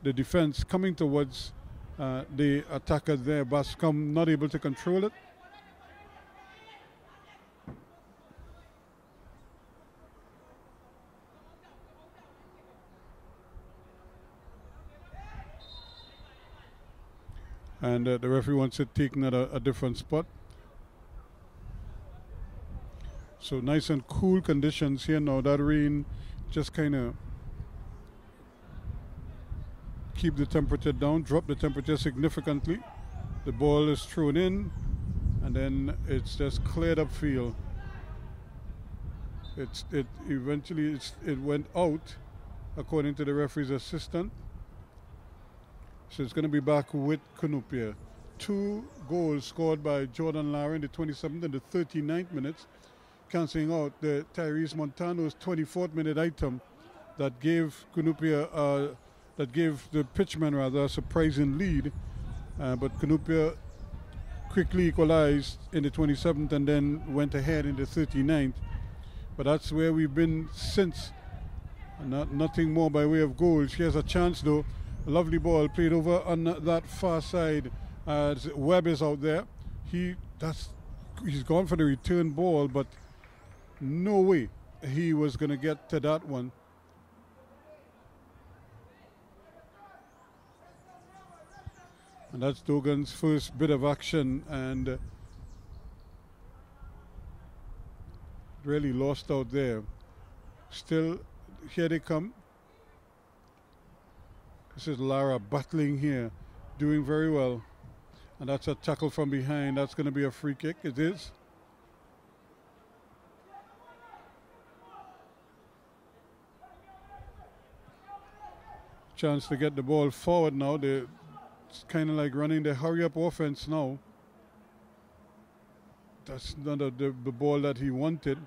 the defense coming towards the attacker there. Bascom not able to control it. And the referee wants it taken at a different spot. So nice and cool conditions here now. That rain just kind of keep the temperature down, drop the temperature significantly. The ball is thrown in, and then it's just cleared up field. It eventually went out, according to the referee's assistant. So it's going to be back with Cunupia. 2 goals scored by Jordan Lara in the 27th and the 39th minutes, cancelling out the Tyrese Montano's 24th minute item that gave Cunupia, that gave the pitchmen rather a surprising lead. But Cunupia quickly equalized in the 27th and then went ahead in the 39th. But that's where we've been since. Nothing more by way of goals. Here's a chance though. A lovely ball played over on that far side as Webb is out there. He's gone for the return ball, but No way he was going to get to that one. And that's Dogan's first bit of action, and really lost out there. Still, here they come. This is Lara battling here, doing very well. And that's a tackle from behind. That's going to be a free kick. It is. Chance to get the ball forward now. It's kind of like running the hurry-up offense now. That's not the ball that he wanted.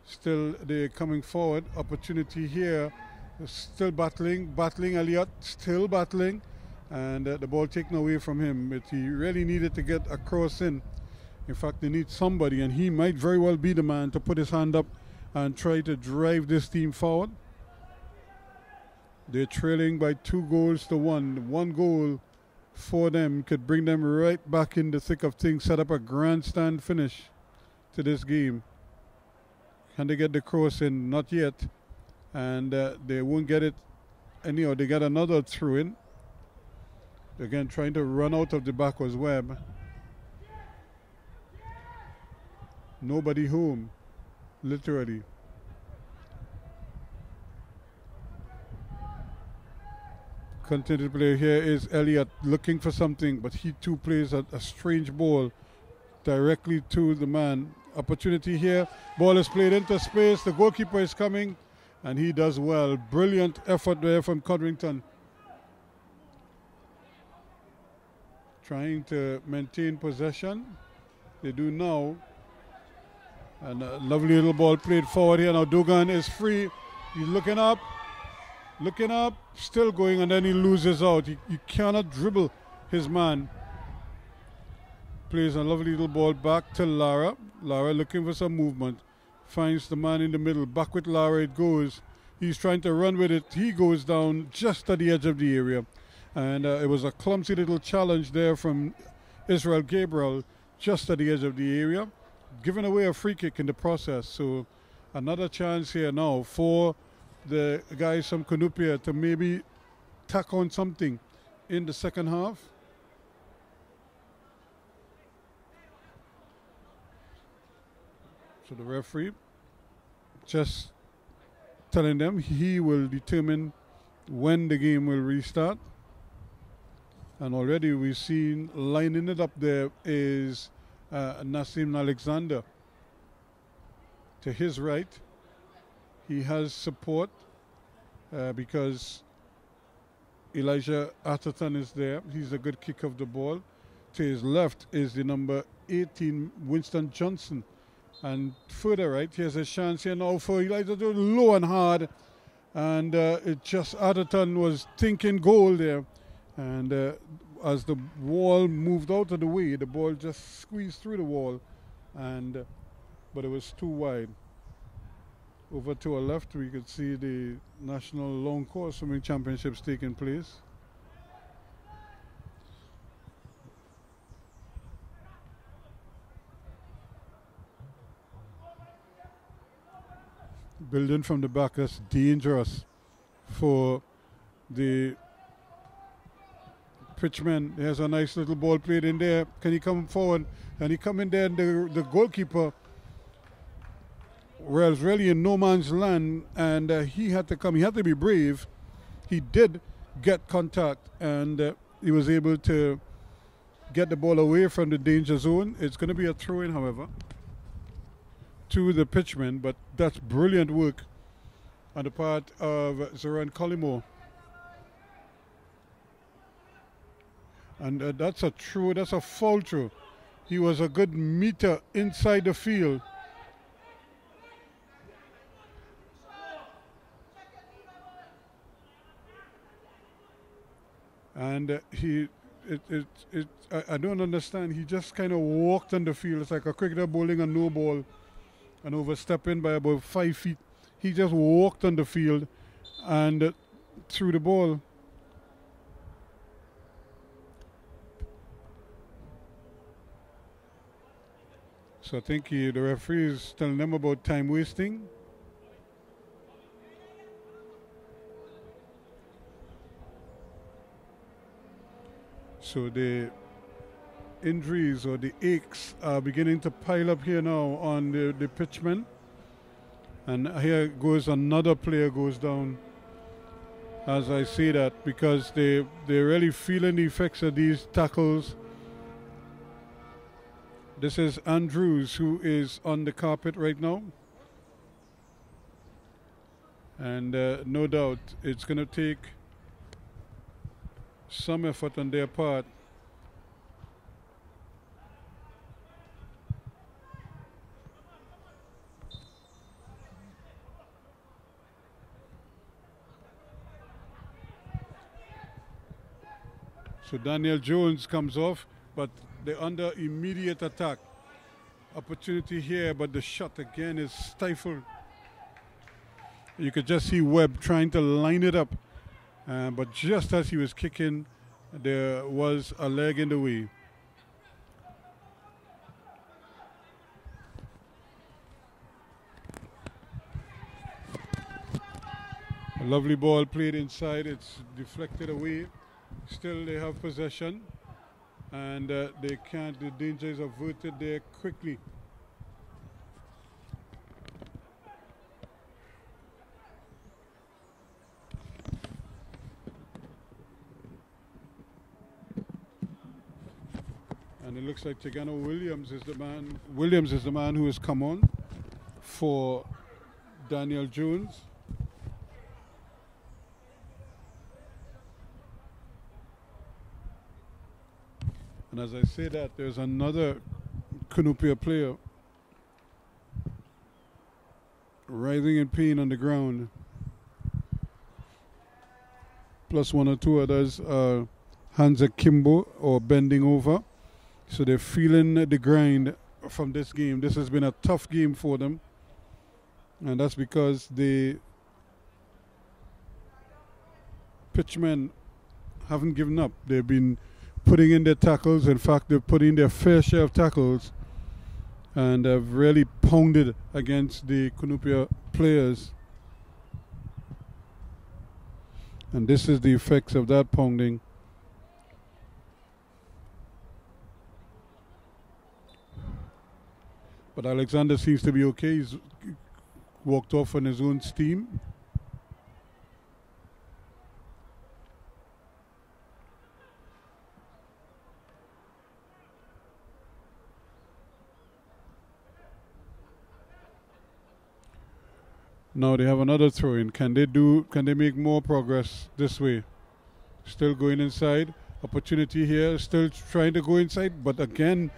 Still, they're coming forward. Opportunity here. Still battling. Elliott. Still battling. And the ball taken away from him. But he really needed to get a cross in. In fact, they need somebody, and he might very well be the man to put his hand up and try to drive this team forward. They're trailing by 2-1. One goal for them could bring them right back in the thick of things, set up a grandstand finish to this game. Can they get the cross in? Not yet. And they won't get it anyhow. They got another throw in. Again, trying to run out of the backwards web. Nobody home, literally. Contented player here is Elliott, looking for something, but he too plays a strange ball directly to the man. Opportunity here. Ball is played into space. The goalkeeper is coming, and he does well. Brilliant effort there from Codrington. Trying to maintain possession. They do now. And a lovely little ball played forward here. Now Dugan is free. He's looking up, still going, and then he loses out. He cannot dribble his man. Plays a lovely little ball back to Lara. Lara looking for some movement. Finds the man in the middle. Back with Lara it goes. He's trying to run with it. He goes down just at the edge of the area. And it was a clumsy little challenge there from Israel Gabriel just at the edge of the area. Giving away a free kick in the process. So another chance here now for the guys from Cunupia to maybe tack on something in the second half. So the referee just telling them he will determine when the game will restart. And already we've seen lining it up there is Nassim Alexander. To his right, he has support because Elijah Atherton is there. He's a good kick of the ball. To his left is the number 18, Winston Johnson. And further right, here's a chance here now for Elijah, low and hard. And it just, Atherton was thinking goal there. And as the wall moved out of the way, the ball just squeezed through the wall. And but it was too wide. Over to our left, we could see the National Long Course Swimming Championships taking place. Building from the back, that's dangerous for the Pitchmen. There's a nice little ball played in there. Can he come forward? And he come in there, and the goalkeeper was really in no man's land, and he had to come. He had to be brave. He did get contact, and he was able to get the ball away from the danger zone. It's going to be a throw-in, however, to the Pitchmen, but that's brilliant work on the part of Zoran Collymore. And that's a foul throw. He was a good meter inside the field. And I don't understand. He just kind of walked on the field. It's like a cricketer bowling a no ball and overstepping by about 5 feet. He just walked on the field and threw the ball. So I think the referee is telling them about time wasting. So the injuries or the aches are beginning to pile up here now on the pitchmen. And here goes another player goes down as I say that, because they're really feeling the effects of these tackles. This is Andrews, who is on the carpet right now. And no doubt it's going to take some effort on their part. So Daniel Jones comes off, but they're under immediate attack. Opportunity here, but the shot again is stifled. You could just see Webb trying to line it up. But just as he was kicking, there was a leg in the way. A lovely ball played inside. It's deflected away. Still they have possession. And they can't, the danger is averted there quickly. And it looks like Tegano Williams is the man. Williams is the man who has come on for Daniel Jones. And as I say that, there's another Cunupia player writhing in pain on the ground. Plus one or two others are hands akimbo or bending over. So they're feeling the grind from this game. This has been a tough game for them. And that's because the pitchmen haven't given up. They've been putting in their tackles. In fact, they've put in their fair share of tackles and have really pounded against the Cunupia players. And this is the effects of that pounding. But Alexander seems to be okay. He's walked off on his own steam. Now they have another throw in. Can they make more progress this way? Still going inside. Opportunity here. Still trying to go inside. But again,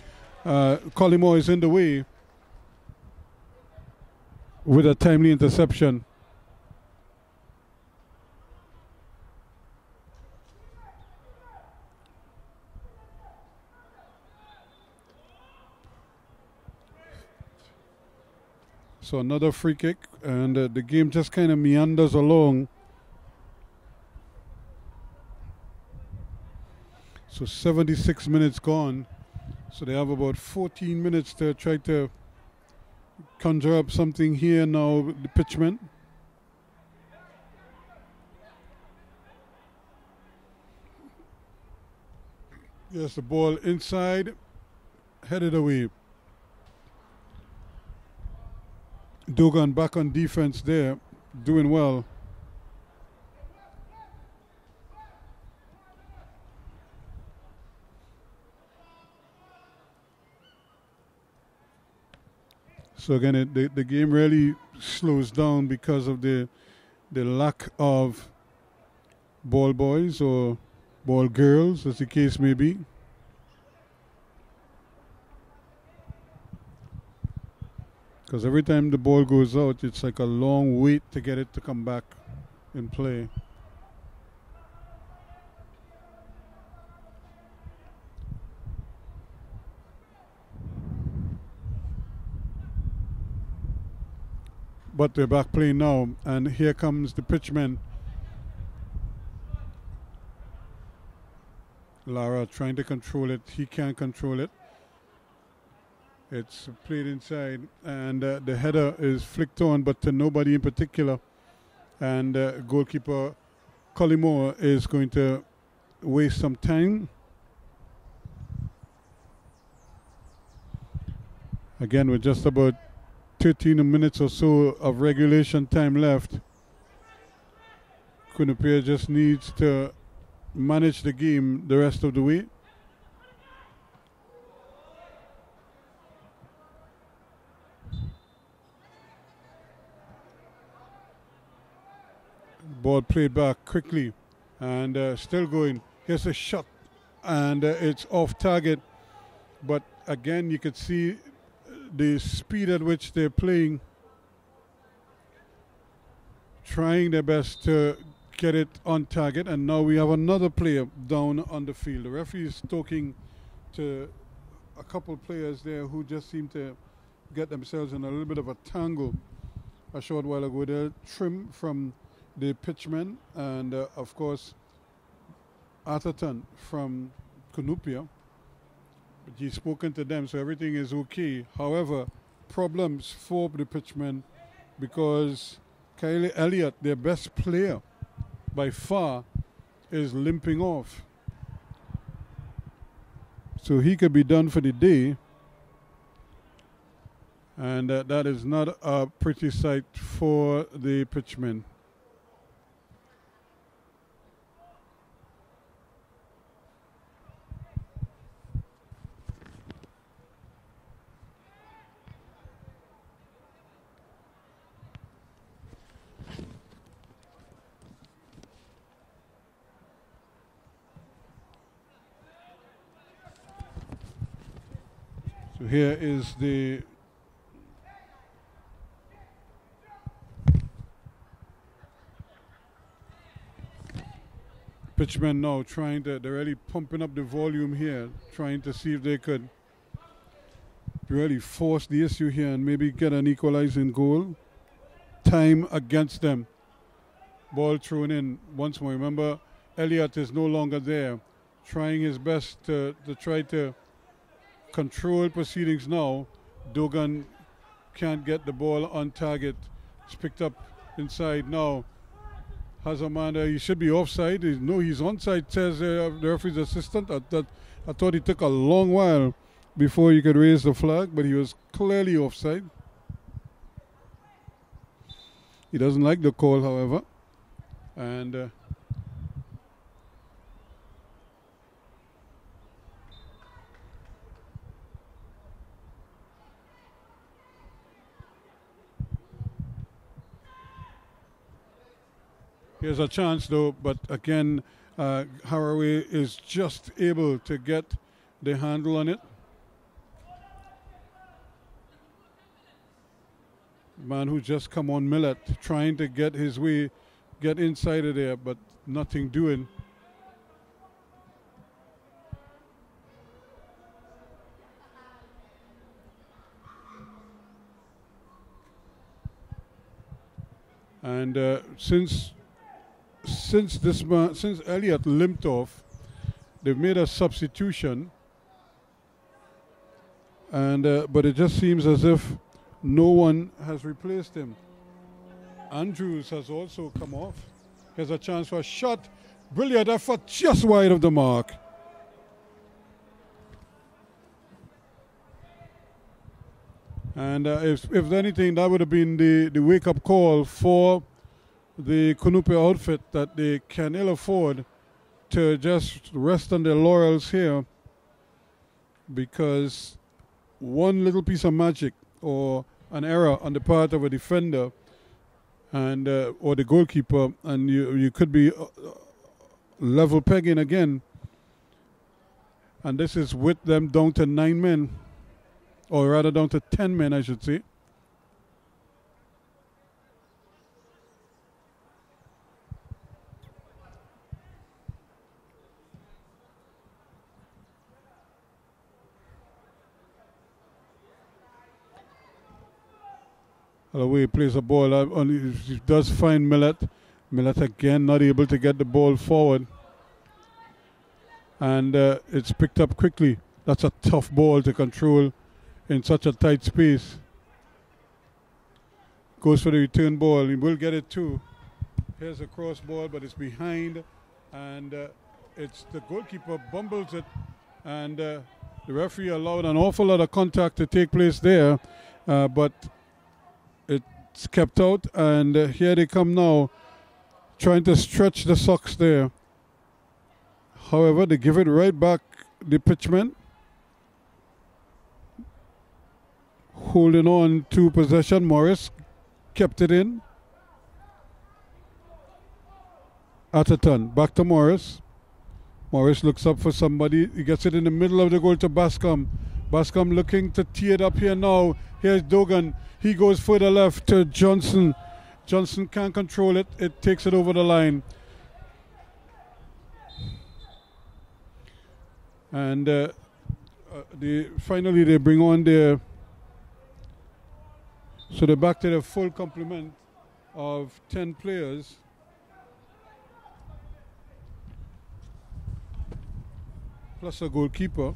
Collymore is in the way with a timely interception. So another free kick, and the game just kind of meanders along. So 76 minutes gone. So they have about 14 minutes to try to conjure up something here now, the pitchmen. Yes, the ball inside, headed away. Dogan back on defense there, doing well. So again, the game really slows down because of the lack of ball boys or ball girls, as the case may be. Because every time the ball goes out, it's like a long wait to get it to come back in play. But they're back playing now, and here comes the pitchman. Lara trying to control it. He can't control it. It's played inside, and the header is flicked on, but to nobody in particular. And goalkeeper Collymore is going to waste some time. Again, with just about 13 minutes or so of regulation time left, Cunupia just needs to manage the game the rest of the way. Ball played back quickly and still going. Here's a shot and it's off target. But again, you could see the speed at which they're playing, trying their best to get it on target. And now we have another player down on the field. The referee is talking to a couple players there who just seem to get themselves in a little bit of a tangle a short while ago. They're Trim from the Pitchmen and of course Atherton from Cunupia. But he's spoken to them, so everything is okay. However, problems for the Pitchmen because Kylie Elliott, their best player by far, is limping off. So he could be done for the day. And that is not a pretty sight for the Pitchmen. So here is the Pitchmen now trying to, they're really pumping up the volume here, trying to see if they could really force the issue here and maybe get an equalizing goal. Time against them. Ball thrown in once more. Remember, Elliott is no longer there, trying his best to try to control proceedings now. Dogan can't get the ball on target. It's picked up inside now. Has a man there. He should be offside. He's onside, says the referee's assistant. I thought it took a long while before you could raise the flag, but he was clearly offside. He doesn't like the call, however. And here's a chance though, but again, Haraway is just able to get the handle on it. Man who just come on, Millet, trying to get his way, get inside of there, but nothing doing. And since Elliott limped off, they've made a substitution, and but it just seems as if no one has replaced him. Andrews has also come off. Here's a chance for a shot. Brilliant effort, just wide of the mark. And if anything, that would have been the wake-up call for the Cunupia outfit, that they can ill afford to just rest on their laurels here, because one little piece of magic or an error on the part of a defender and or the goalkeeper, and you could be level pegging again. And this is with them down to 9 men, or rather down to 10 men, I should say. Away plays a ball. He does find Millet. Millet again not able to get the ball forward. And it's picked up quickly. That's a tough ball to control in such a tight space. Goes for the return ball. He will get it too. Here's a cross ball, but it's behind, and it's the goalkeeper bumbles it, and the referee allowed an awful lot of contact to take place there, but it's kept out, and here they come now, trying to stretch the socks there. However, they give it right back, the Pitchmen. Holding on to possession, Morris kept it in. Atherton, back to Morris. Morris looks up for somebody. He gets it in the middle of the goal to Bascom. Bascom looking to tee it up here now. Here's Dogan. He goes further left to Johnson. Johnson can't control it. It takes it over the line. And finally they bring on their... So they're back to the full complement of 10 players. Plus a goalkeeper.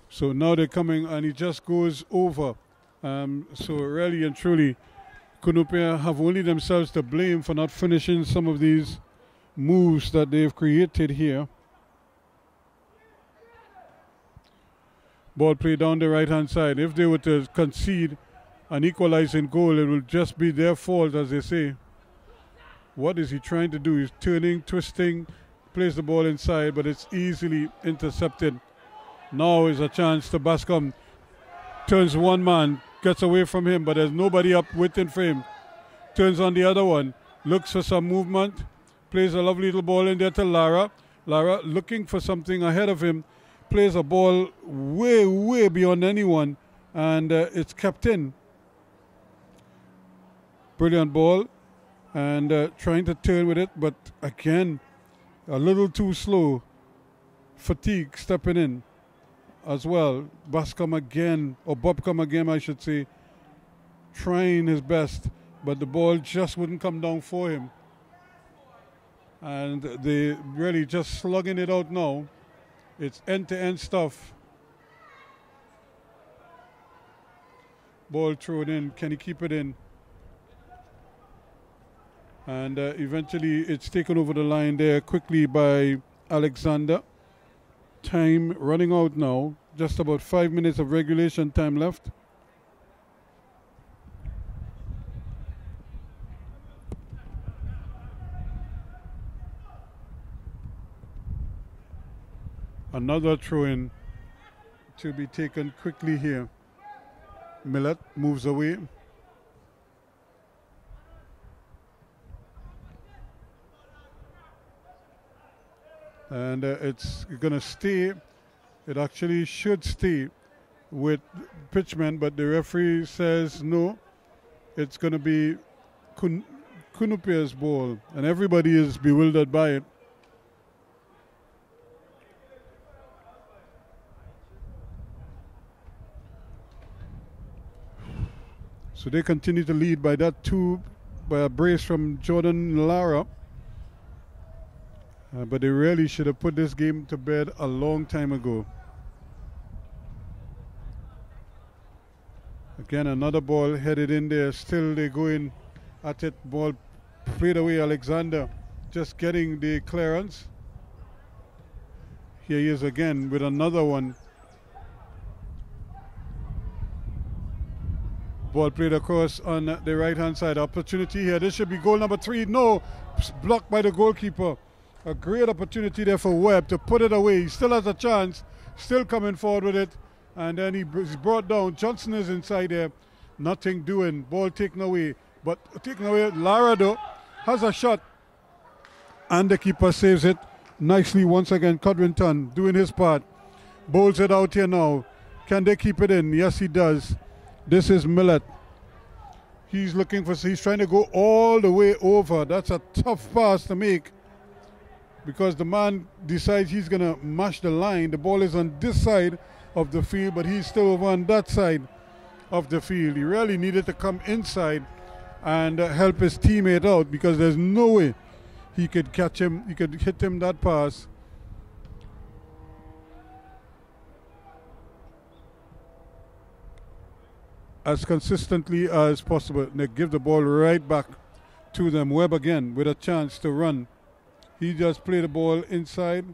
So now they're coming, and he just goes over. So really and truly, Cunupia have only themselves to blame for not finishing some of these moves that they've created here. Ball played down the right-hand side. If they were to concede an equalizing goal, it will just be their fault, as they say. What is he trying to do? He's turning, twisting, plays the ball inside, but it's easily intercepted. Now is a chance to Bascom. Turns one man, gets away from him, but there's nobody up within frame. Turns on the other one, looks for some movement, plays a lovely little ball in there to Lara. Lara looking for something ahead of him, plays a ball way, way beyond anyone, and it's kept in. Brilliant ball, and trying to turn with it, but again, a little too slow. Fatigue stepping in as well. Bascom again, or Bobcom again, I should say, trying his best, but the ball just wouldn't come down for him. And they really just slugging it out now. It's end-to-end stuff. Ball thrown in. Can he keep it in? And eventually it's taken over the line there quickly by Alexander. Time running out now. Just about 5 minutes of regulation time left. Another throw-in to be taken quickly here. Millet moves away. And it's going to stay. It actually should stay with Pitchmen, but the referee says no. It's going to be Cunupia's ball, and everybody is bewildered by it. So they continue to lead by that two, by a brace from Jordan Lara. But they really should have put this game to bed a long time ago. Again, another ball headed in there. Still they going at it. Ball played away. Alexander just getting the clearance. Here he is again with another one. Ball played across on the right-hand side. Opportunity here. This should be goal number 3. No, blocked by the goalkeeper. A great opportunity there for Webb to put it away. He still has a chance. Still coming forward with it. And then he's brought down. Johnson is inside there. Nothing doing. Ball taken away. But taken away. Lara, though, has a shot. And the keeper saves it nicely once again. Codrington doing his part. Bowls it out here now. Can they keep it in? Yes, he does. This is Millet. He's trying to go all the way over. That's a tough pass to make, because the man decides he's going to mash the line. The ball is on this side of the field, but he's still over on that side of the field. He really needed to come inside and help his teammate out, because there's no way he could catch him, he could hit him that pass. As consistently as possible. They give the ball right back to them. Webb again with a chance to run. He just played the ball inside,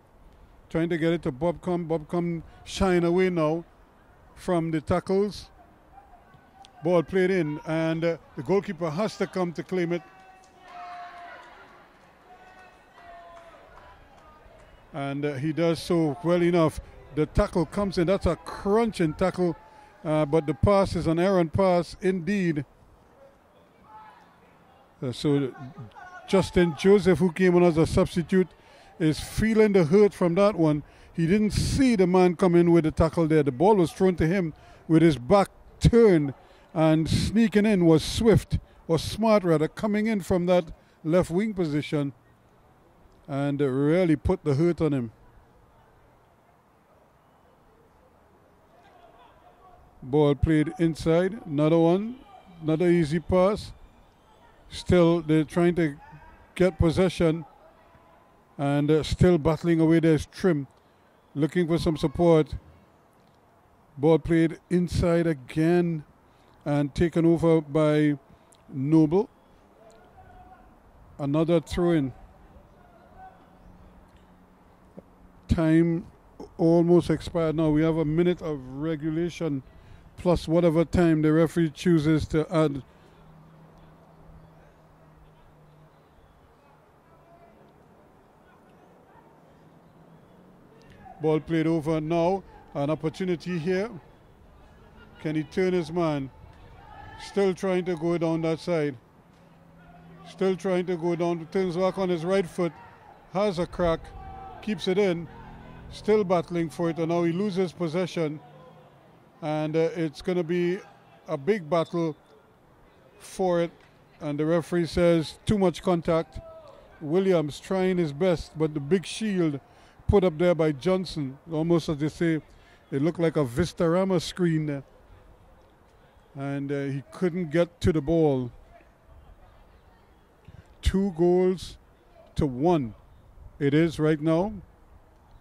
trying to get it to Bobcom. Bobcom shine away now from the tackles. Ball played in, and the goalkeeper has to come to claim it. And he does so well enough. The tackle comes in. That's a crunching tackle. But the pass is an errant pass indeed. So Justin Joseph, who came on as a substitute, is feeling the hurt from that one. He didn't see the man come in with the tackle there. The ball was thrown to him with his back turned, and sneaking in was Swift, or Smart rather, coming in from that left wing position, and really put the hurt on him. Ball played inside, another one, another easy pass. Still, they're trying to get possession, and still battling away. There's Trim, looking for some support. Ball played inside again, and taken over by Noble. Another throw-in. Time almost expired now. We have a minute of regulation, plus whatever time the referee chooses to add. Ball played over now. An opportunity here. Can he turn his man? Still trying to go down that side. Still trying to go down. Turns back on his right foot. Has a crack. Keeps it in. Still battling for it. And now he loses possession. And it's going to be a big battle for it. And the referee says too much contact. Williams trying his best, but the big shield put up there by Johnson, almost as they say, it looked like a Vistarama screen there. And he couldn't get to the ball. 2-1 it is right now.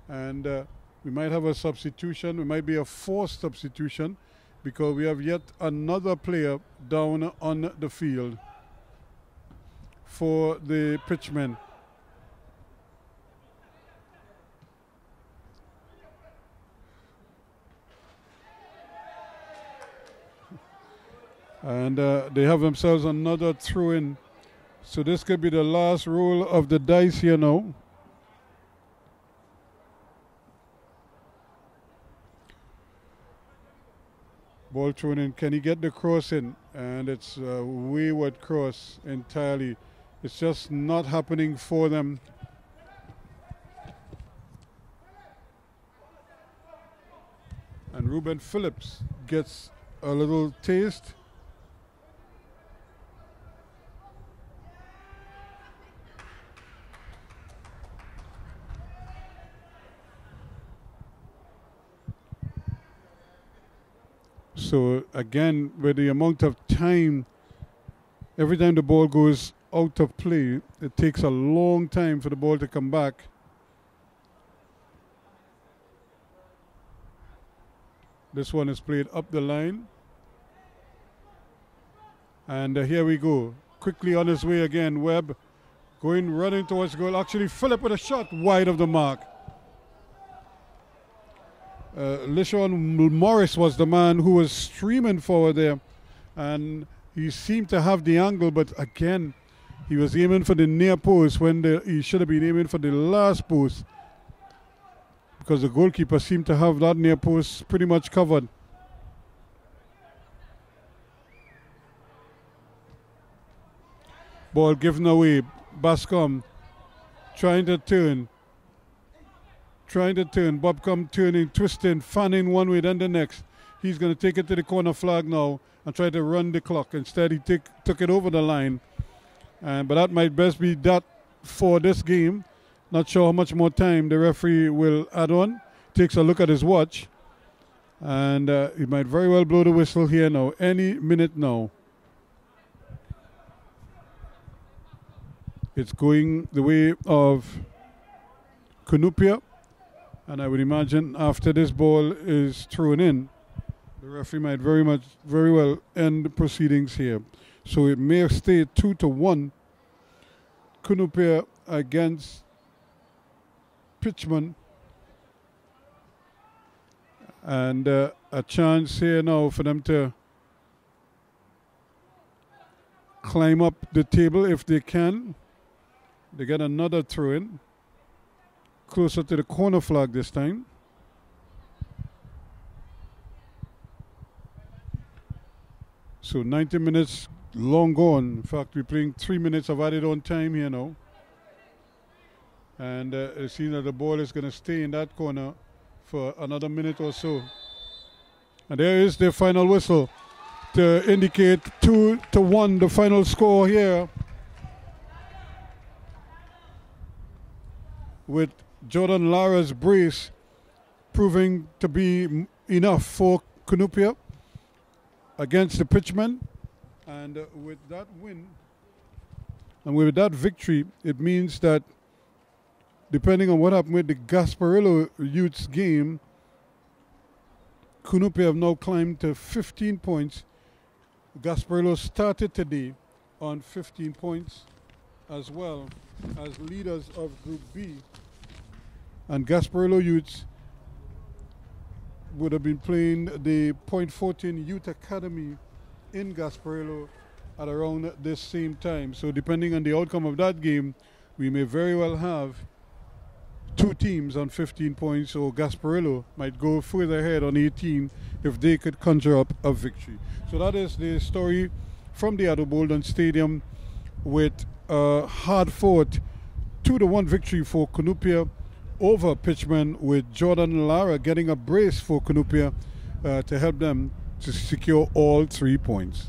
And we might have a substitution. It might be a forced substitution, because we have yet another player down on the field for the Pitchmen. And they have themselves another throw-in. So this could be the last roll of the dice here now. Ball thrown in. Can he get the cross in? And it's a wayward cross entirely. It's just not happening for them. And Ruben Phillips gets a little taste. So again, with the amount of time, every time the ball goes out of play, it takes a long time for the ball to come back. This one is played up the line. And here we go. Quickly on his way again, Webb running towards goal. Actually, Phillip with a shot wide of the mark. LeSean Morris was the man who was streaming forward there, and he seemed to have the angle, but again, he was aiming for the near post when he should have been aiming for the last post, because the goalkeeper seemed to have that near post pretty much covered. Ball given away. Bascom trying to turn. Bobcom turning, twisting, fanning one way, then the next. He's going to take it to the corner flag now and try to run the clock. Instead, he took it over the line. But that might best be that for this game. Not sure how much more time the referee will add on. Takes a look at his watch. And he might very well blow the whistle here now. Any minute now. It's going the way of Cunupia, and I would imagine after this ball is thrown in, the referee might very well end the proceedings here. So it may stay 2-1. Cunupia against Pitchmen. And a chance here now for them to climb up the table if they can. They get another throw in. Closer to the corner flag this time. So 90 minutes long gone. In fact, we're playing 3 minutes of added on time here now. And it seems that the ball is going to stay in that corner for another minute or so. And there is the final whistle to indicate 2-1, the final score here, with Jordan Lara's brace proving to be enough for Cunupia against the Pitchmen. And with that win and with that victory, it means that depending on what happened with the Gasparillo Youths game, Cunupia have now climbed to 15 points. Gasparillo started today on 15 points as well as leaders of Group B. And Gasparillo Youths would have been playing the Point 14 Youth Academy in Gasparillo at around this same time. So depending on the outcome of that game, we may very well have two teams on 15 points, or Gasparillo might go further ahead on 18 if they could conjure up a victory. So that is the story from the Boldon Stadium, with a hard-fought 2-1 victory for Cunupia over Pitchmen, with Jordan Lara getting a brace for Cunupia to help them to secure all 3 points.